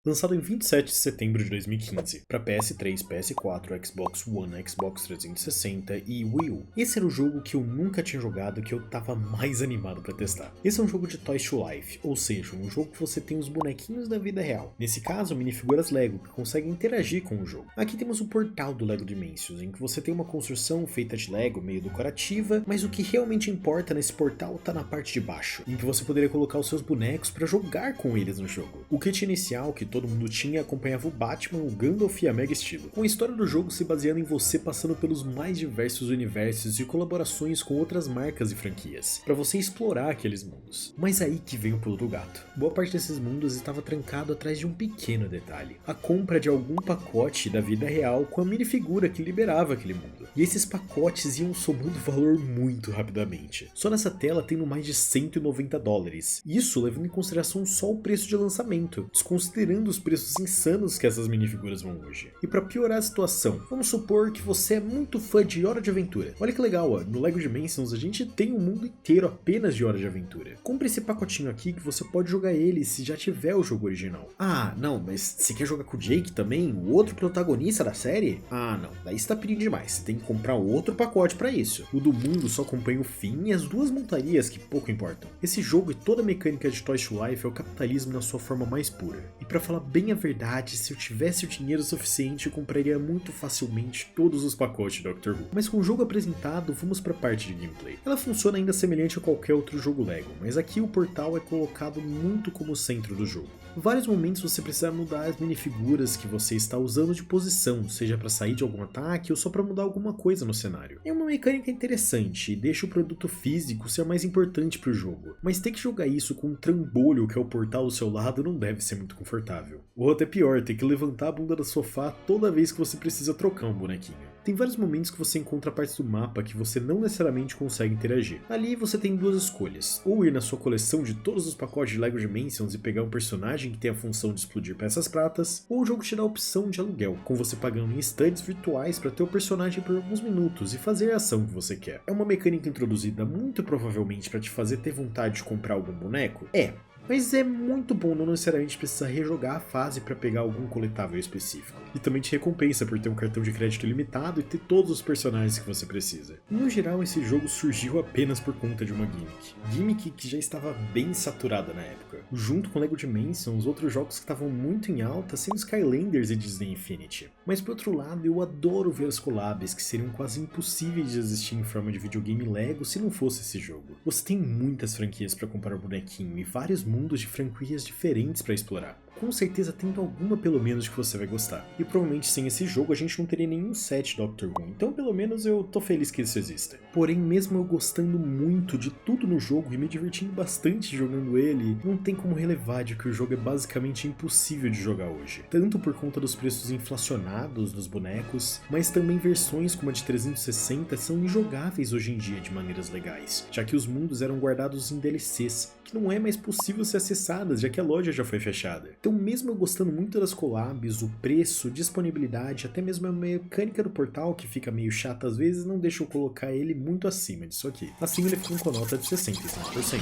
S1: Lançado em 27 de setembro de 2015 para PS3, PS4, Xbox One, Xbox 360 e Wii U. Esse era o jogo que eu nunca tinha jogado e que eu tava mais animado para testar. Esse é um jogo de Toys to Life, ou seja, um jogo que você tem os bonequinhos da vida real. Nesse caso, minifiguras Lego que conseguem interagir com o jogo. Aqui temos o portal do Lego Dimensions, em que você tem uma construção feita de Lego meio decorativa, mas o que realmente importa nesse portal tá na parte de baixo, em que você poderia colocar os seus bonecos para jogar com eles no jogo. O kit inicial que todo mundo tinha acompanhava o Batman, o Gandalf e a Mega Estilo, com a história do jogo se baseando em você passando pelos mais diversos universos e colaborações com outras marcas e franquias, para você explorar aqueles mundos. Mas aí que vem o pulo do gato. Boa parte desses mundos estava trancado atrás de um pequeno detalhe: a compra de algum pacote da vida real com a minifigura que liberava aquele mundo. E esses pacotes iam somando valor muito rapidamente. Só nessa tela tendo mais de $190. Isso levando em consideração só o preço de lançamento, desconsiderando os preços insanos que essas minifiguras vão hoje. E para piorar a situação, vamos supor que você é muito fã de Hora de Aventura. Olha que legal, ó, no Lego Dimensions a gente tem um mundo inteiro apenas de Hora de Aventura. Compre esse pacotinho aqui que você pode jogar ele se já tiver o jogo original. Ah, não, mas você quer jogar com o Jake também, o outro protagonista da série? Ah, não, daí você tá pedindo demais, você tem que comprar outro pacote para isso. O do mundo só acompanha o fim e as duas montarias que pouco importam. Esse jogo e toda a mecânica de Toys to Life é o capitalismo na sua forma mais pura. E para falar bem a verdade, se eu tivesse o dinheiro suficiente, eu compraria muito facilmente todos os pacotes de Doctor Who. Mas com o jogo apresentado, vamos para a parte de gameplay. Ela funciona ainda semelhante a qualquer outro jogo Lego, mas aqui o portal é colocado muito como centro do jogo. Em vários momentos você precisa mudar as minifiguras que você está usando de posição, seja para sair de algum ataque ou só para mudar alguma coisa no cenário. É uma mecânica interessante e deixa o produto físico ser mais importante para o jogo, mas ter que jogar isso com um trambolho que é o portal do seu lado não deve ser muito confortável. Ou até pior, ter que levantar a bunda do sofá toda vez que você precisa trocar um bonequinho. Tem vários momentos que você encontra partes do mapa que você não necessariamente consegue interagir. Ali você tem duas escolhas: ou ir na sua coleção de todos os pacotes de Lego Dimensions e pegar um personagem que tem a função de explodir peças pratas, ou o jogo te dá a opção de aluguel, com você pagando em estantes virtuais para ter o personagem por alguns minutos e fazer a ação que você quer. É uma mecânica introduzida muito provavelmente para te fazer ter vontade de comprar algum boneco? É. Mas é muito bom não necessariamente precisar rejogar a fase para pegar algum coletável específico. E também te recompensa por ter um cartão de crédito ilimitado e ter todos os personagens que você precisa. No geral, esse jogo surgiu apenas por conta de uma gimmick. Gimmick que já estava bem saturada na época. Junto com Lego Dimensions, outros jogos que estavam muito em alta sendo Skylanders e Disney Infinity. Mas por outro lado, eu adoro ver as collabs que seriam quase impossíveis de existir em forma de videogame Lego se não fosse esse jogo. Você tem muitas franquias para comprar bonequinho e vários mundos de franquias diferentes para explorar. Com certeza tendo alguma pelo menos que você vai gostar. E provavelmente sem esse jogo a gente não teria nenhum set Doctor Who, então pelo menos eu tô feliz que isso exista. Porém, mesmo eu gostando muito de tudo no jogo e me divertindo bastante jogando ele, não tem como relevar de que o jogo é basicamente impossível de jogar hoje. Tanto por conta dos preços inflacionados dos bonecos, mas também versões como a de 360 são injogáveis hoje em dia de maneiras legais, já que os mundos eram guardados em DLCs, que não é mais possível ser acessadas, já que a loja já foi fechada. Então mesmo eu gostando muito das collabs, o preço, disponibilidade, até mesmo a mecânica do portal, que fica meio chata às vezes, não deixa eu colocar ele muito acima disso aqui. Assim ele fica com nota de 65%.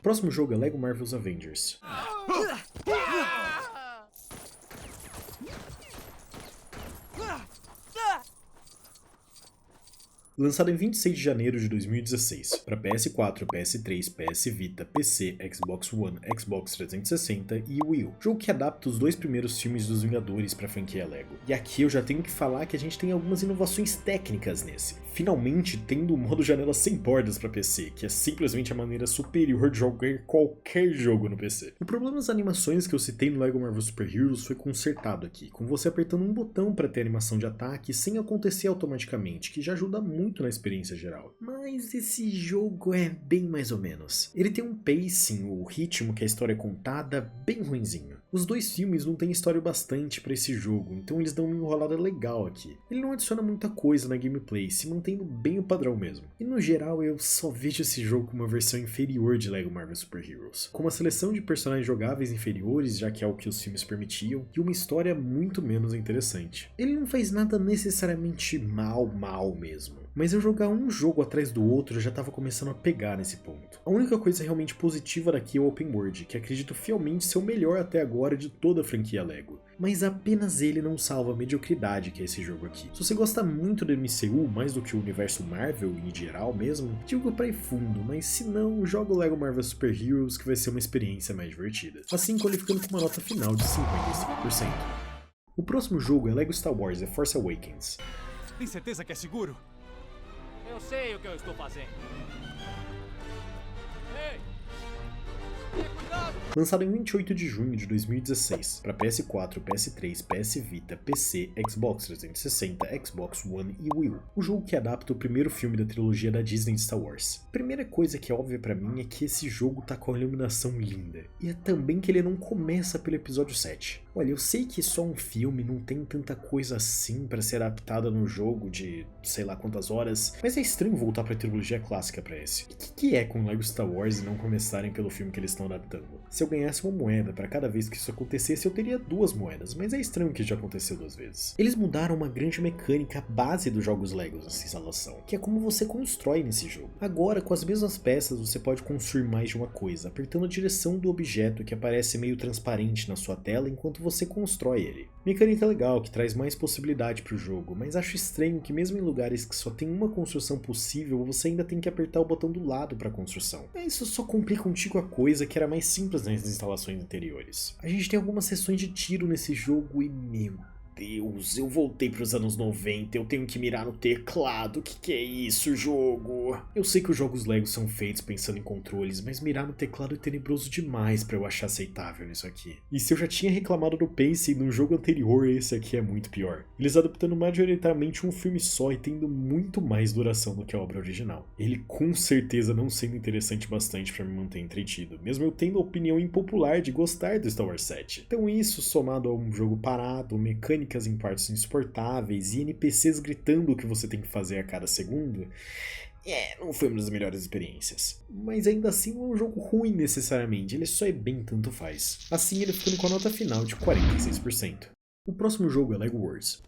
S1: Próximo jogo é Lego Marvel's Avengers. Lançado em 26 de janeiro de 2016, para PS4, PS3, PS Vita, PC, Xbox One, Xbox 360 e Wii U. Jogo que adapta os dois primeiros filmes dos Vingadores para a franquia Lego. E aqui eu já tenho que falar que a gente tem algumas inovações técnicas nesse. Finalmente tendo o modo janela sem bordas para PC, que é simplesmente a maneira superior de jogar qualquer jogo no PC. O problema das animações que eu citei no Lego Marvel Super Heroes foi consertado aqui, com você apertando um botão para ter animação de ataque sem acontecer automaticamente, que já ajuda muito na experiência geral. Mas esse jogo é bem mais ou menos. Ele tem um pacing, o ritmo que a história é contada, bem ruinzinho. Os dois filmes não têm história bastante para esse jogo, então eles dão uma enrolada legal aqui. Ele não adiciona muita coisa na gameplay, se mantendo bem o padrão mesmo. E no geral eu só vejo esse jogo como uma versão inferior de Lego Marvel Super Heroes, com uma seleção de personagens jogáveis inferiores, já que é o que os filmes permitiam, e uma história muito menos interessante. Ele não faz nada necessariamente mal mesmo. Mas eu jogar um jogo atrás do outro já tava começando a pegar nesse ponto. A única coisa realmente positiva daqui é o Open World, que acredito fielmente ser o melhor até agora de toda a franquia Lego. Mas apenas ele não salva a mediocridade que é esse jogo aqui. Se você gosta muito do MCU, mais do que o universo Marvel em geral mesmo, digo pra ir fundo, mas se não, joga o Lego Marvel Super Heroes que vai ser uma experiência mais divertida. Assim qualificando com uma nota final de 55%. O próximo jogo é Lego Star Wars The Force Awakens.
S2: Tem certeza que é seguro?
S3: Eu sei o que eu estou fazendo. Ei! Cuidado!
S1: Lançado em 28 de junho de 2016, para PS4, PS3, PS Vita, PC, Xbox 360, Xbox One e Wii U. O jogo que adapta o primeiro filme da trilogia da Disney de Star Wars. Primeira coisa que é óbvia pra mim é que esse jogo tá com a iluminação linda. E é também que ele não começa pelo episódio 7. Olha, eu sei que só um filme não tem tanta coisa assim pra ser adaptada no jogo de sei lá quantas horas, mas é estranho voltar pra trilogia clássica pra esse. E o que é com Lego Star Wars e não começarem pelo filme que eles estão adaptando? Se eu ganhasse uma moeda para cada vez que isso acontecesse, eu teria 2 moedas, mas é estranho que já aconteceu 2 vezes. Eles mudaram uma grande mecânica base dos jogos Legos nessa instalação, que é como você constrói nesse jogo. Agora, com as mesmas peças, você pode construir mais de uma coisa, apertando a direção do objeto que aparece meio transparente na sua tela enquanto você constrói ele. Mecânica legal, que traz mais possibilidade para o jogo, mas acho estranho que mesmo em lugares que só tem uma construção possível, você ainda tem que apertar o botão do lado para a construção. Isso só complica um tico a coisa que era mais simples nas instalações anteriores. A gente tem algumas sessões de tiro nesse jogo e meu Deus, eu voltei pros anos 90, eu tenho que mirar no teclado, que é isso, jogo? Eu sei que os jogos Lego são feitos pensando em controles, mas mirar no teclado é tenebroso demais pra eu achar aceitável nisso aqui. E se eu já tinha reclamado do pacing no jogo anterior, esse aqui é muito pior. Eles adaptando majoritariamente um filme só e tendo muito mais duração do que a obra original. Ele com certeza não sendo interessante bastante pra me manter entretido, mesmo eu tendo a opinião impopular de gostar do Star Wars 7. Então isso, somado a um jogo parado, mecânicas em partes insuportáveis e NPCs gritando o que você tem que fazer a cada segundo, não foi uma das melhores experiências. Mas ainda assim não é um jogo ruim necessariamente, ele só é bem tanto faz. Assim ele ficando com a nota final de 46%. O próximo jogo é Lego Worlds.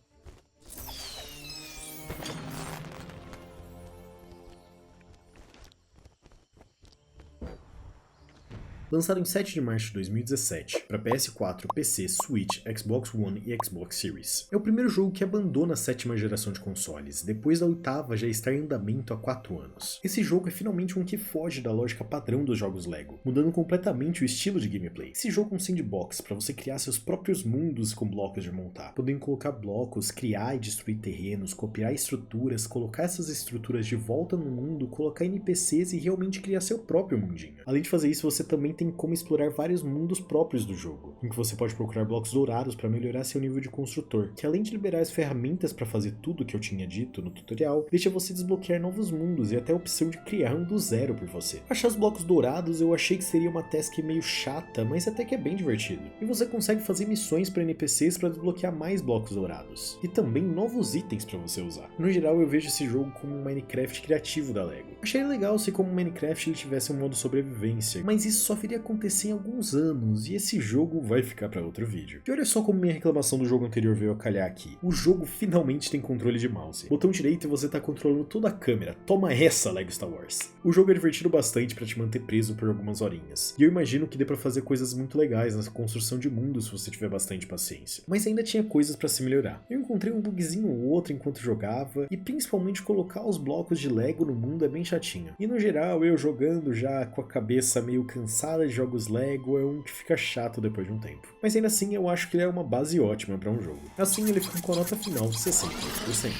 S1: Lançado em 7 de março de 2017, para PS4, PC, Switch, Xbox One e Xbox Series. É o primeiro jogo que abandona a 7ª geração de consoles, depois da 8ª já estar em andamento há 4 anos. Esse jogo é finalmente um que foge da lógica padrão dos jogos Lego, mudando completamente o estilo de gameplay. Esse jogo é um sandbox para você criar seus próprios mundos com blocos de montar, podendo colocar blocos, criar e destruir terrenos, copiar estruturas, colocar essas estruturas de volta no mundo, colocar NPCs e realmente criar seu próprio mundinho. Além de fazer isso, você também tem como explorar vários mundos próprios do jogo, em que você pode procurar blocos dourados para melhorar seu nível de construtor, que além de liberar as ferramentas para fazer tudo o que eu tinha dito no tutorial, deixa você desbloquear novos mundos e até a opção de criar um do zero por você. Achar os blocos dourados eu achei que seria uma task meio chata, mas até que é bem divertido. E você consegue fazer missões para NPCs para desbloquear mais blocos dourados, e também novos itens para você usar. No geral eu vejo esse jogo como um Minecraft criativo da Lego. Achei legal se como Minecraft ele tivesse um modo sobrevivência, mas isso só deveria acontecer em alguns anos, e esse jogo vai ficar para outro vídeo. E olha só como minha reclamação do jogo anterior veio a calhar aqui. O jogo finalmente tem controle de mouse. Botão direito e você tá controlando toda a câmera. Toma essa, LEGO Star Wars! O jogo é divertido bastante para te manter preso por algumas horinhas. E eu imagino que dê pra fazer coisas muito legais na construção de mundo se você tiver bastante paciência. Mas ainda tinha coisas para se melhorar. Eu encontrei um bugzinho ou outro enquanto jogava, e principalmente colocar os blocos de LEGO no mundo é bem chatinho. E no geral, eu jogando já com a cabeça meio cansada de jogos LEGO é um que fica chato depois de um tempo. Mas ainda assim, eu acho que ele é uma base ótima para um jogo. Assim, ele fica com a nota final de 60%.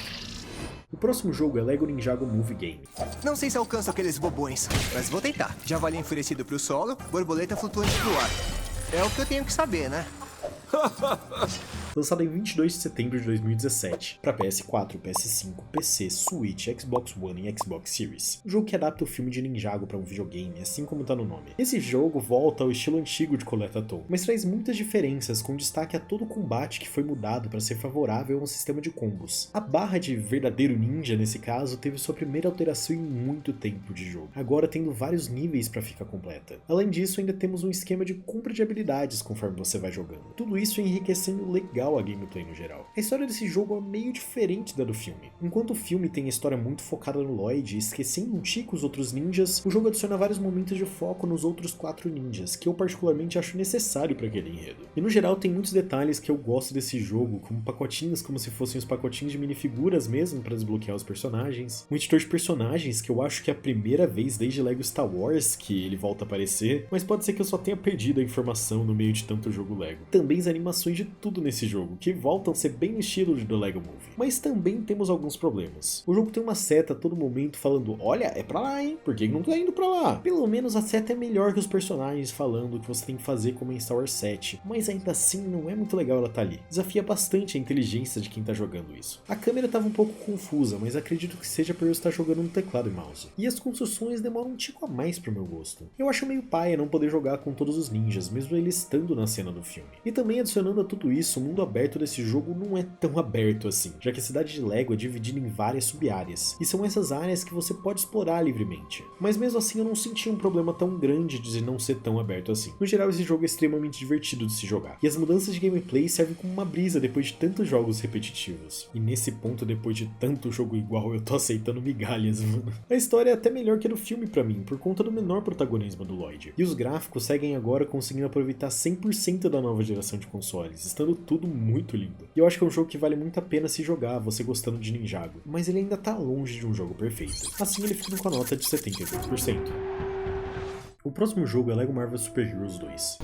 S1: O próximo jogo é LEGO Ninjago Movie Game.
S5: Não sei se alcanço aqueles bobões, mas vou tentar. Javali enfurecido pro solo, borboleta flutuante pro ar. É o que eu tenho que saber, né?
S1: Lançado em 22 de setembro de 2017, para PS4, PS5, PC, Switch, Xbox One e Xbox Series. Um jogo que adapta o filme de Ninjago para um videogame, assim como tá no nome. Esse jogo volta ao estilo antigo de Coleta-Tom, mas traz muitas diferenças, com destaque a todo o combate que foi mudado para ser favorável a um sistema de combos. A barra de verdadeiro ninja, nesse caso, teve sua primeira alteração em muito tempo de jogo, agora tendo vários níveis para ficar completa. Além disso, ainda temos um esquema de compra de habilidades conforme você vai jogando. Tudo isso enriquecendo legal a gameplay no geral. A história desse jogo é meio diferente da do filme. Enquanto o filme tem a história muito focada no Lloyd, esquecendo um tico os outros ninjas, o jogo adiciona vários momentos de foco nos outros 4 ninjas, que eu particularmente acho necessário para aquele enredo. E no geral tem muitos detalhes que eu gosto desse jogo, como pacotinhos como se fossem os pacotinhos de minifiguras mesmo para desbloquear os personagens, um editor de personagens que eu acho que é a primeira vez desde LEGO Star Wars que ele volta a aparecer, mas pode ser que eu só tenha perdido a informação no meio de tanto jogo LEGO. Também as animações de tudo nesse jogo, que voltam a ser bem no estilo do LEGO Movie. Mas também temos alguns problemas. O jogo tem uma seta a todo momento falando, olha, é pra lá, hein? Por que não tá indo pra lá? Pelo menos a seta é melhor que os personagens falando o que você tem que fazer como em Star Wars 7, mas ainda assim não é muito legal ela tá ali. Desafia bastante a inteligência de quem tá jogando isso. A câmera tava um pouco confusa, mas acredito que seja por eu estar jogando no teclado e mouse. E as construções demoram um tico a mais pro meu gosto. Eu acho meio paia não poder jogar com todos os ninjas, mesmo eles estando na cena do filme. E também adicionando a tudo isso, o mundo aberto desse jogo não é tão aberto assim, já que a cidade de LEGO é dividida em várias sub-áreas, e são essas áreas que você pode explorar livremente. Mas mesmo assim eu não senti um problema tão grande de não ser tão aberto assim. No geral esse jogo é extremamente divertido de se jogar, e as mudanças de gameplay servem como uma brisa depois de tantos jogos repetitivos. E nesse ponto, depois de tanto jogo igual, eu tô aceitando migalhas, mano. A história é até melhor que a do filme pra mim, por conta do menor protagonismo do Lloyd. E os gráficos seguem agora conseguindo aproveitar 100% da nova geração de consoles, estando tudo muito lindo. E eu acho que é um jogo que vale muito a pena se jogar, você gostando de Ninjago, mas ele ainda tá longe de um jogo perfeito. Assim ele fica com a nota de 78%. O próximo jogo é LEGO Marvel Super Heroes 2.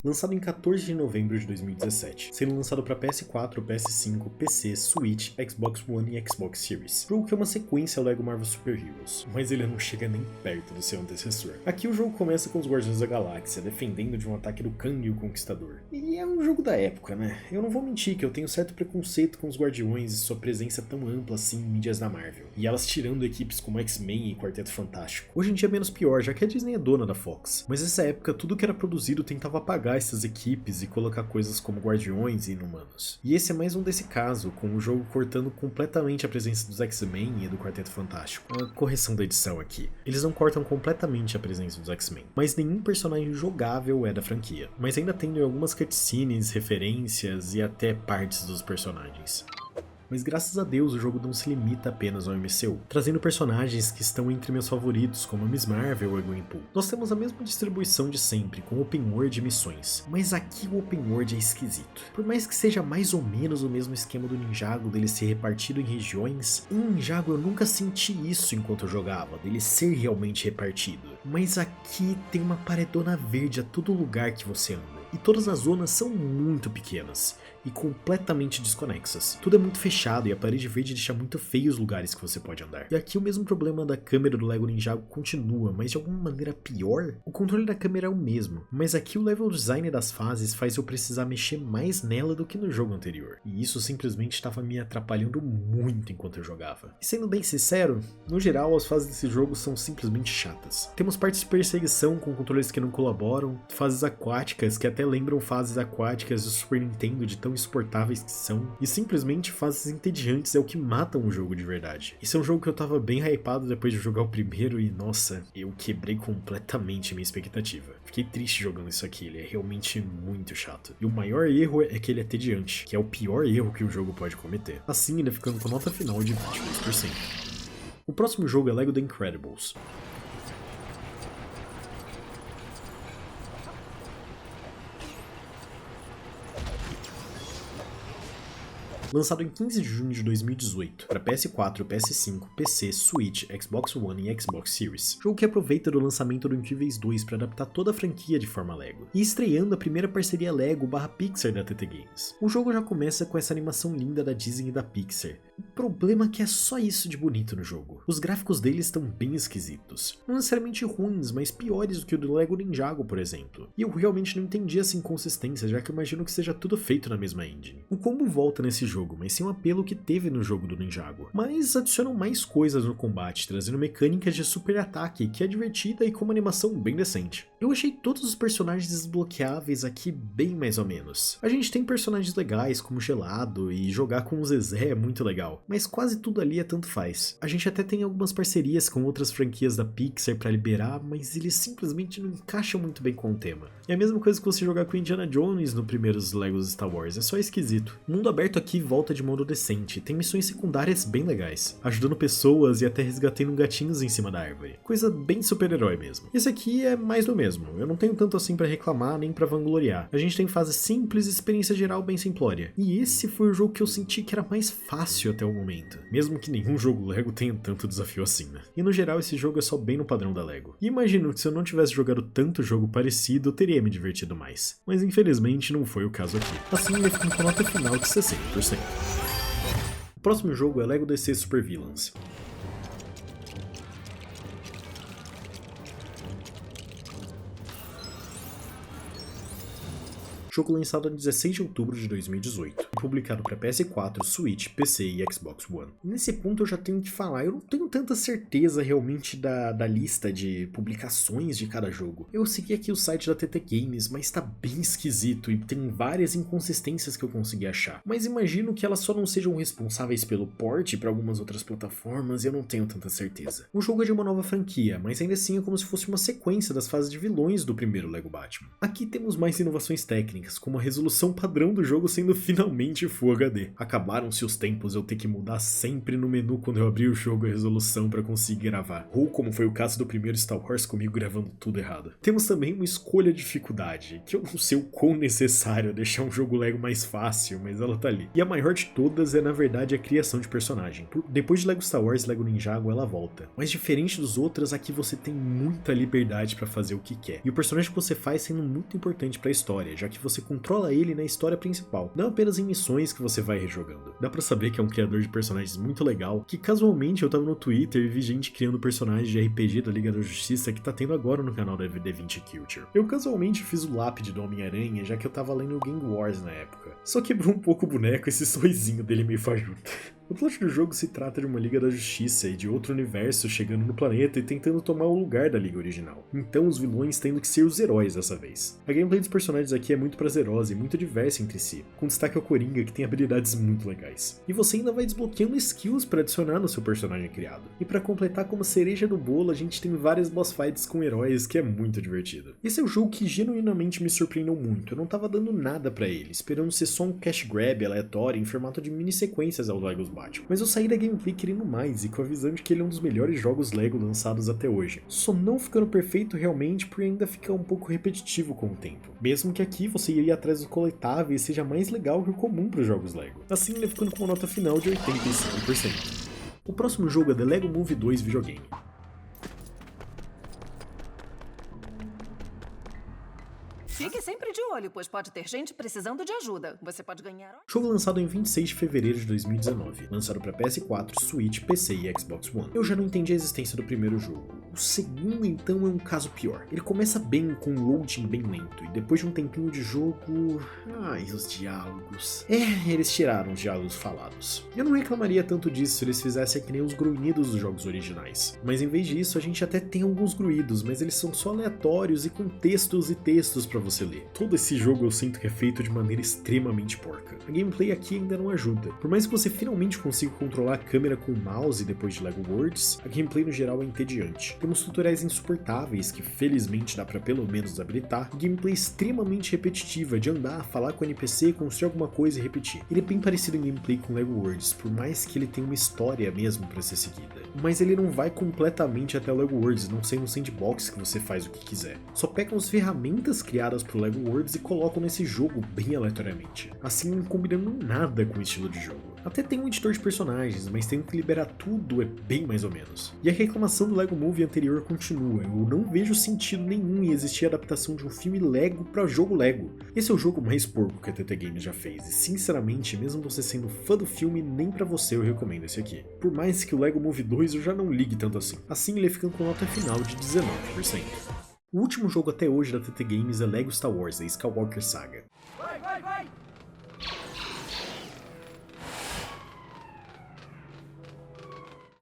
S1: Lançado em 14 de novembro de 2017, sendo lançado para PS4, PS5, PC, Switch, Xbox One e Xbox Series. O jogo que é uma sequência ao LEGO Marvel Super Heroes, mas ele não chega nem perto do seu antecessor. Aqui o jogo começa com os Guardiões da Galáxia, defendendo de um ataque do Kang o Conquistador. E é um jogo da época, né? Eu não vou mentir que eu tenho certo preconceito com os Guardiões e sua presença tão ampla assim em mídias da Marvel, e elas tirando equipes como X-Men e Quarteto Fantástico. Hoje em dia é menos pior, já que a Disney é dona da Fox, mas nessa época tudo que era produzido tentava apagar essas equipes e colocar coisas como Guardiões e Inumanos. E esse é mais um desse caso, com o jogo cortando completamente a presença dos X-Men e do Quarteto Fantástico. Uma correção da edição aqui. Eles não cortam completamente a presença dos X-Men, mas nenhum personagem jogável é da franquia. Mas ainda tem algumas cutscenes, referências e até partes dos personagens. Mas graças a Deus o jogo não se limita apenas ao MCU, trazendo personagens que estão entre meus favoritos, como a Miss Marvel e a Gwenpool. Nós temos a mesma distribuição de sempre, com Open World e missões, mas aqui o Open World é esquisito. Por mais que seja mais ou menos o mesmo esquema do Ninjago, dele ser repartido em regiões, em Ninjago eu nunca senti isso enquanto eu jogava, dele ser realmente repartido. Mas aqui tem uma paredona verde a todo lugar que você anda, e todas as zonas são muito pequenas e completamente desconexas. Tudo é muito fechado e a parede verde deixa muito feio os lugares que você pode andar. E aqui o mesmo problema da câmera do LEGO Ninjago continua, mas de alguma maneira pior. O controle da câmera é o mesmo, mas aqui o level design das fases faz eu precisar mexer mais nela do que no jogo anterior. E isso simplesmente estava me atrapalhando muito enquanto eu jogava. E sendo bem sincero, no geral as fases desse jogo são simplesmente chatas. Temos partes de perseguição com controles que não colaboram, fases aquáticas que até até lembram fases aquáticas do Super Nintendo de tão insuportáveis que são, e simplesmente fases entediantes é o que matam o jogo de verdade. Esse é um jogo que eu tava bem hypado depois de jogar o primeiro e, nossa, eu quebrei completamente minha expectativa. Fiquei triste jogando isso aqui, ele é realmente muito chato. E o maior erro é que ele é tediante, que é o pior erro que o jogo pode cometer. Assim, ele ficando com nota final de 22%. O próximo jogo é Lego The Incredibles. Lançado em 15 de junho de 2018 para PS4, PS5, PC, Switch, Xbox One e Xbox Series. Jogo que aproveita do lançamento do Incríveis 2 para adaptar toda a franquia de forma Lego, e estreando a primeira parceria Lego/Pixar da TT Games. O jogo já começa com essa animação linda da Disney e da Pixar. O problema é que é só isso de bonito no jogo. Os gráficos deles estão bem esquisitos. Não necessariamente ruins, mas piores do que o do Lego Ninjago, por exemplo. E eu realmente não entendi essa inconsistência, já que eu imagino que seja tudo feito na mesma engine. O combo volta nesse jogo, mas sem o apelo que teve no jogo do Ninjago. Mas adicionam mais coisas no combate, trazendo mecânicas de super ataque, que é divertida e com uma animação bem decente. Eu achei todos os personagens desbloqueáveis aqui bem mais ou menos. A gente tem personagens legais, como Gelado, e jogar com o Zezé é muito legal. Mas quase tudo ali é tanto faz. A gente até tem algumas parcerias com outras franquias da Pixar pra liberar, mas eles simplesmente não encaixam muito bem com o tema. É a mesma coisa que você jogar com Indiana Jones no primeiros Legos Star Wars, é só esquisito. O mundo aberto aqui volta de modo decente, tem missões secundárias bem legais, ajudando pessoas e até resgatando gatinhos em cima da árvore. Coisa bem super-herói mesmo. Esse aqui é mais do mesmo, eu não tenho tanto assim pra reclamar nem pra vangloriar. A gente tem fase simples e experiência geral bem simplória. E esse foi o jogo que eu senti que era mais fácil até o momento, mesmo que nenhum jogo Lego tenha tanto desafio assim, né? E no geral esse jogo é só bem no padrão da Lego. E imagino que se eu não tivesse jogado tanto jogo parecido, eu teria me divertido mais. Mas infelizmente não foi o caso aqui. Assim ele fica com nota final de 60%. O próximo jogo é Lego DC Super Villains. Jogo lançado em 16 de outubro de 2018, publicado para PS4, Switch, PC e Xbox One. Nesse ponto eu já tenho que falar, eu não tenho tanta certeza realmente da lista de publicações de cada jogo. Eu segui aqui o site da TT Games, mas tá bem esquisito e tem várias inconsistências que eu consegui achar. Mas imagino que elas só não sejam responsáveis pelo port para algumas outras plataformas e eu não tenho tanta certeza. O jogo é de uma nova franquia, mas ainda assim é como se fosse uma sequência das fases de vilões do primeiro Lego Batman. Aqui temos mais inovações técnicas, como a resolução padrão do jogo sendo finalmente Full HD. Acabaram-se os tempos eu ter que mudar sempre no menu quando eu abri o jogo a resolução para conseguir gravar, ou como foi o caso do primeiro Star Wars comigo gravando tudo errado. Temos também uma escolha de dificuldade, que eu não sei o quão necessário é deixar um jogo Lego mais fácil, mas ela tá ali. E a maior de todas é na verdade a criação de personagem. Depois de Lego Star Wars e Lego Ninjago ela volta, mas diferente dos outros, aqui você tem muita liberdade para fazer o que quer. E o personagem que você faz sendo muito importante para a história, já que você controla ele na história principal, não apenas em missões que você vai rejogando. Dá pra saber que é um criador de personagens muito legal, que casualmente eu tava no Twitter e vi gente criando personagens de RPG da Liga da Justiça que tá tendo agora no canal da DaVinci Culture. Eu casualmente fiz o lápide do Homem-Aranha, já que eu tava lendo o Game Wars na época. Só quebrou um pouco o boneco esse sorrisinho dele meio fajuto. O plot do jogo se trata de uma Liga da Justiça e de outro universo chegando no planeta e tentando tomar o lugar da Liga original. Então os vilões tendo que ser os heróis dessa vez. A gameplay dos personagens aqui é muito prazerosa e muito diversa entre si, com destaque ao Coringa que tem habilidades muito legais. E você ainda vai desbloqueando skills para adicionar no seu personagem criado. E para completar como cereja do bolo, a gente tem várias boss fights com heróis que é muito divertido. Esse é o jogo que genuinamente me surpreendeu muito, eu não tava dando nada para ele, esperando ser só um cash grab aleatório em formato de mini sequências aos Legos Batman. Mas eu saí da gameplay querendo mais e com a visão de que ele é um dos melhores jogos Lego lançados até hoje. Só não ficando perfeito realmente por ainda ficar um pouco repetitivo com o tempo. Mesmo que aqui você ir atrás dos coletáveis seja mais legal que o comum para os jogos Lego. Assim ele ficando com uma nota final de 85%. O próximo jogo é The Lego Movie 2 videogame.
S6: Fique sempre de olho, pois pode ter gente precisando de ajuda. Você pode ganhar...
S1: Jogo lançado em 26 de fevereiro de 2019, lançado para PS4, Switch, PC e Xbox One. Eu já não entendi a existência do primeiro jogo. O segundo, então, é um caso pior. Ele começa bem, com um loading bem lento, e depois de um tempinho de jogo... Ai, os diálogos... eles tiraram os diálogos falados. Eu não reclamaria tanto disso se eles fizessem que nem os gruídos dos jogos originais. Mas em vez disso, a gente até tem alguns gruídos, mas eles são só aleatórios e com textos e textos pra você ler. Todo todo esse jogo eu sinto que é feito de maneira extremamente porca. A gameplay aqui ainda não ajuda. Por mais que você finalmente consiga controlar a câmera com o mouse depois de Lego Worlds, a gameplay no geral é entediante. Temos tutoriais insuportáveis que felizmente dá pra pelo menos habilitar, e gameplay extremamente repetitiva de andar, falar com o NPC, construir alguma coisa e repetir. Ele é bem parecido em gameplay com Lego Worlds, por mais que ele tenha uma história mesmo pra ser seguida. Mas ele não vai completamente até o Lego Worlds, não sendo um sandbox que você faz o que quiser. Só pegam as ferramentas criadas pro Lego Worlds e colocam nesse jogo bem aleatoriamente, assim não combinando nada com o estilo de jogo. Até tem um editor de personagens, mas tendo que liberar tudo é bem mais ou menos. E a reclamação do Lego Movie anterior continua, eu não vejo sentido nenhum em existir a adaptação de um filme Lego para jogo Lego. Esse é o jogo mais porco que a TT Games já fez, e sinceramente, mesmo você sendo fã do filme, nem pra você eu recomendo esse aqui. Por mais que o Lego Movie 2 eu já não ligue tanto assim. Assim ele fica com nota final de 19%. O último jogo até hoje da TT Games é Lego Star Wars, a Skywalker Saga.
S3: Vai!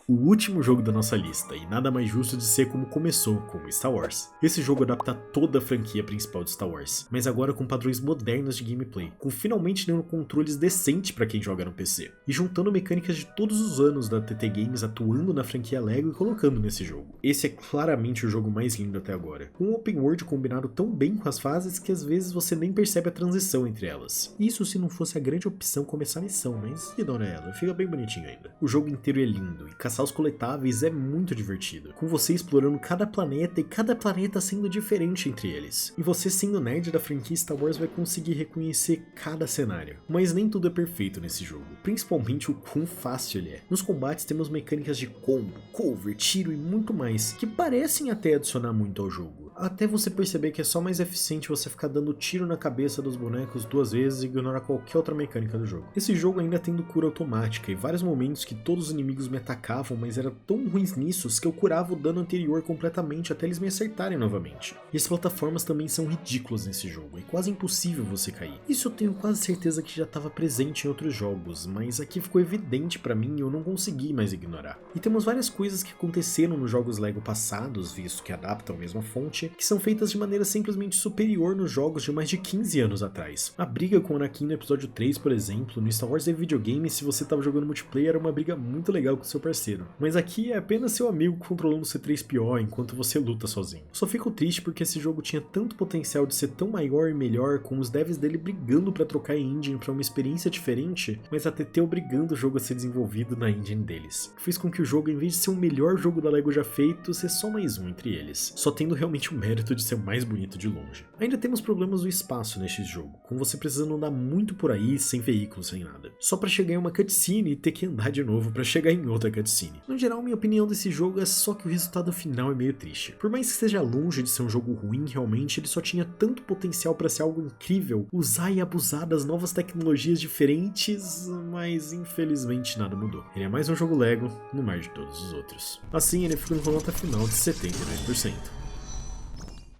S1: O último jogo da nossa lista, e nada mais justo de ser como começou, com Star Wars. Esse jogo adapta toda a franquia principal de Star Wars, mas agora com padrões modernos de gameplay, com finalmente dando controles decentes para quem joga no PC, e juntando mecânicas de todos os anos da TT Games atuando na franquia Lego e colocando nesse jogo. Esse é claramente o jogo mais lindo até agora, com um open world combinado tão bem com as fases que às vezes você nem percebe a transição entre elas. Isso se não fosse a grande opção começar a missão, mas ignora ela, fica bem bonitinho ainda. O jogo inteiro é lindo, e caçar os coletáveis é muito divertido, com você explorando cada planeta e cada planeta sendo diferente entre eles. E você sendo nerd da franquia Star Wars vai conseguir reconhecer cada cenário. Mas nem tudo é perfeito nesse jogo, principalmente o quão fácil ele é. Nos combates temos mecânicas de combo, cover, tiro e muito mais, que parecem até adicionar muito ao jogo, até você perceber que é só mais eficiente você ficar dando tiro na cabeça dos bonecos 2 vezes e ignorar qualquer outra mecânica do jogo. Esse jogo ainda tendo cura automática e vários momentos que todos os inimigos me atacavam, mas eram tão ruins nisso que eu curava o dano anterior completamente até eles me acertarem novamente. E as plataformas também são ridículas nesse jogo, é quase impossível você cair. Isso eu tenho quase certeza que já estava presente em outros jogos, mas aqui ficou evidente pra mim e eu não consegui mais ignorar. E temos várias coisas que aconteceram nos jogos Lego passados, visto que adaptam a mesma fonte, que são feitas de maneira simplesmente superior nos jogos de mais de 15 anos atrás. A briga com o Anakin no episódio 3, por exemplo, no Star Wars The Video Game, se você estava jogando multiplayer, era uma briga muito legal com seu parceiro. Mas aqui é apenas seu amigo controlando o C3PO enquanto você luta sozinho. Só fico triste porque esse jogo tinha tanto potencial de ser tão maior e melhor, com os devs dele brigando pra trocar a engine pra uma experiência diferente, mas a TT obrigando o jogo a ser desenvolvido na engine deles. Que fez com que o jogo, em vez de ser o melhor jogo da Lego já feito, ser só mais um entre eles, só tendo realmente o mérito de ser o mais bonito de longe. Ainda temos problemas do espaço neste jogo, com você precisando andar muito por aí, sem veículos, sem nada. Só pra chegar em uma cutscene e ter que andar de novo pra chegar em outra cutscene. No geral, minha opinião desse jogo é só que o resultado final é meio triste. Por mais que esteja longe de ser um jogo ruim, realmente, ele só tinha tanto potencial pra ser algo incrível, usar e abusar das novas tecnologias diferentes, mas infelizmente nada mudou. Ele é mais um jogo Lego, no mar de todos os outros. Assim, ele ficou com nota final de 72%.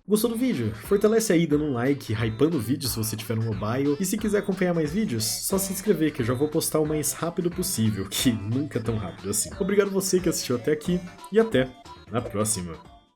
S1: Gostou do vídeo? Fortalece aí dando um like, hypando o vídeo se você tiver no mobile, e se quiser acompanhar mais vídeos, só se inscrever que eu já vou postar o mais rápido possível, que nunca é tão rápido assim. Obrigado você que assistiu até aqui, e até na próxima!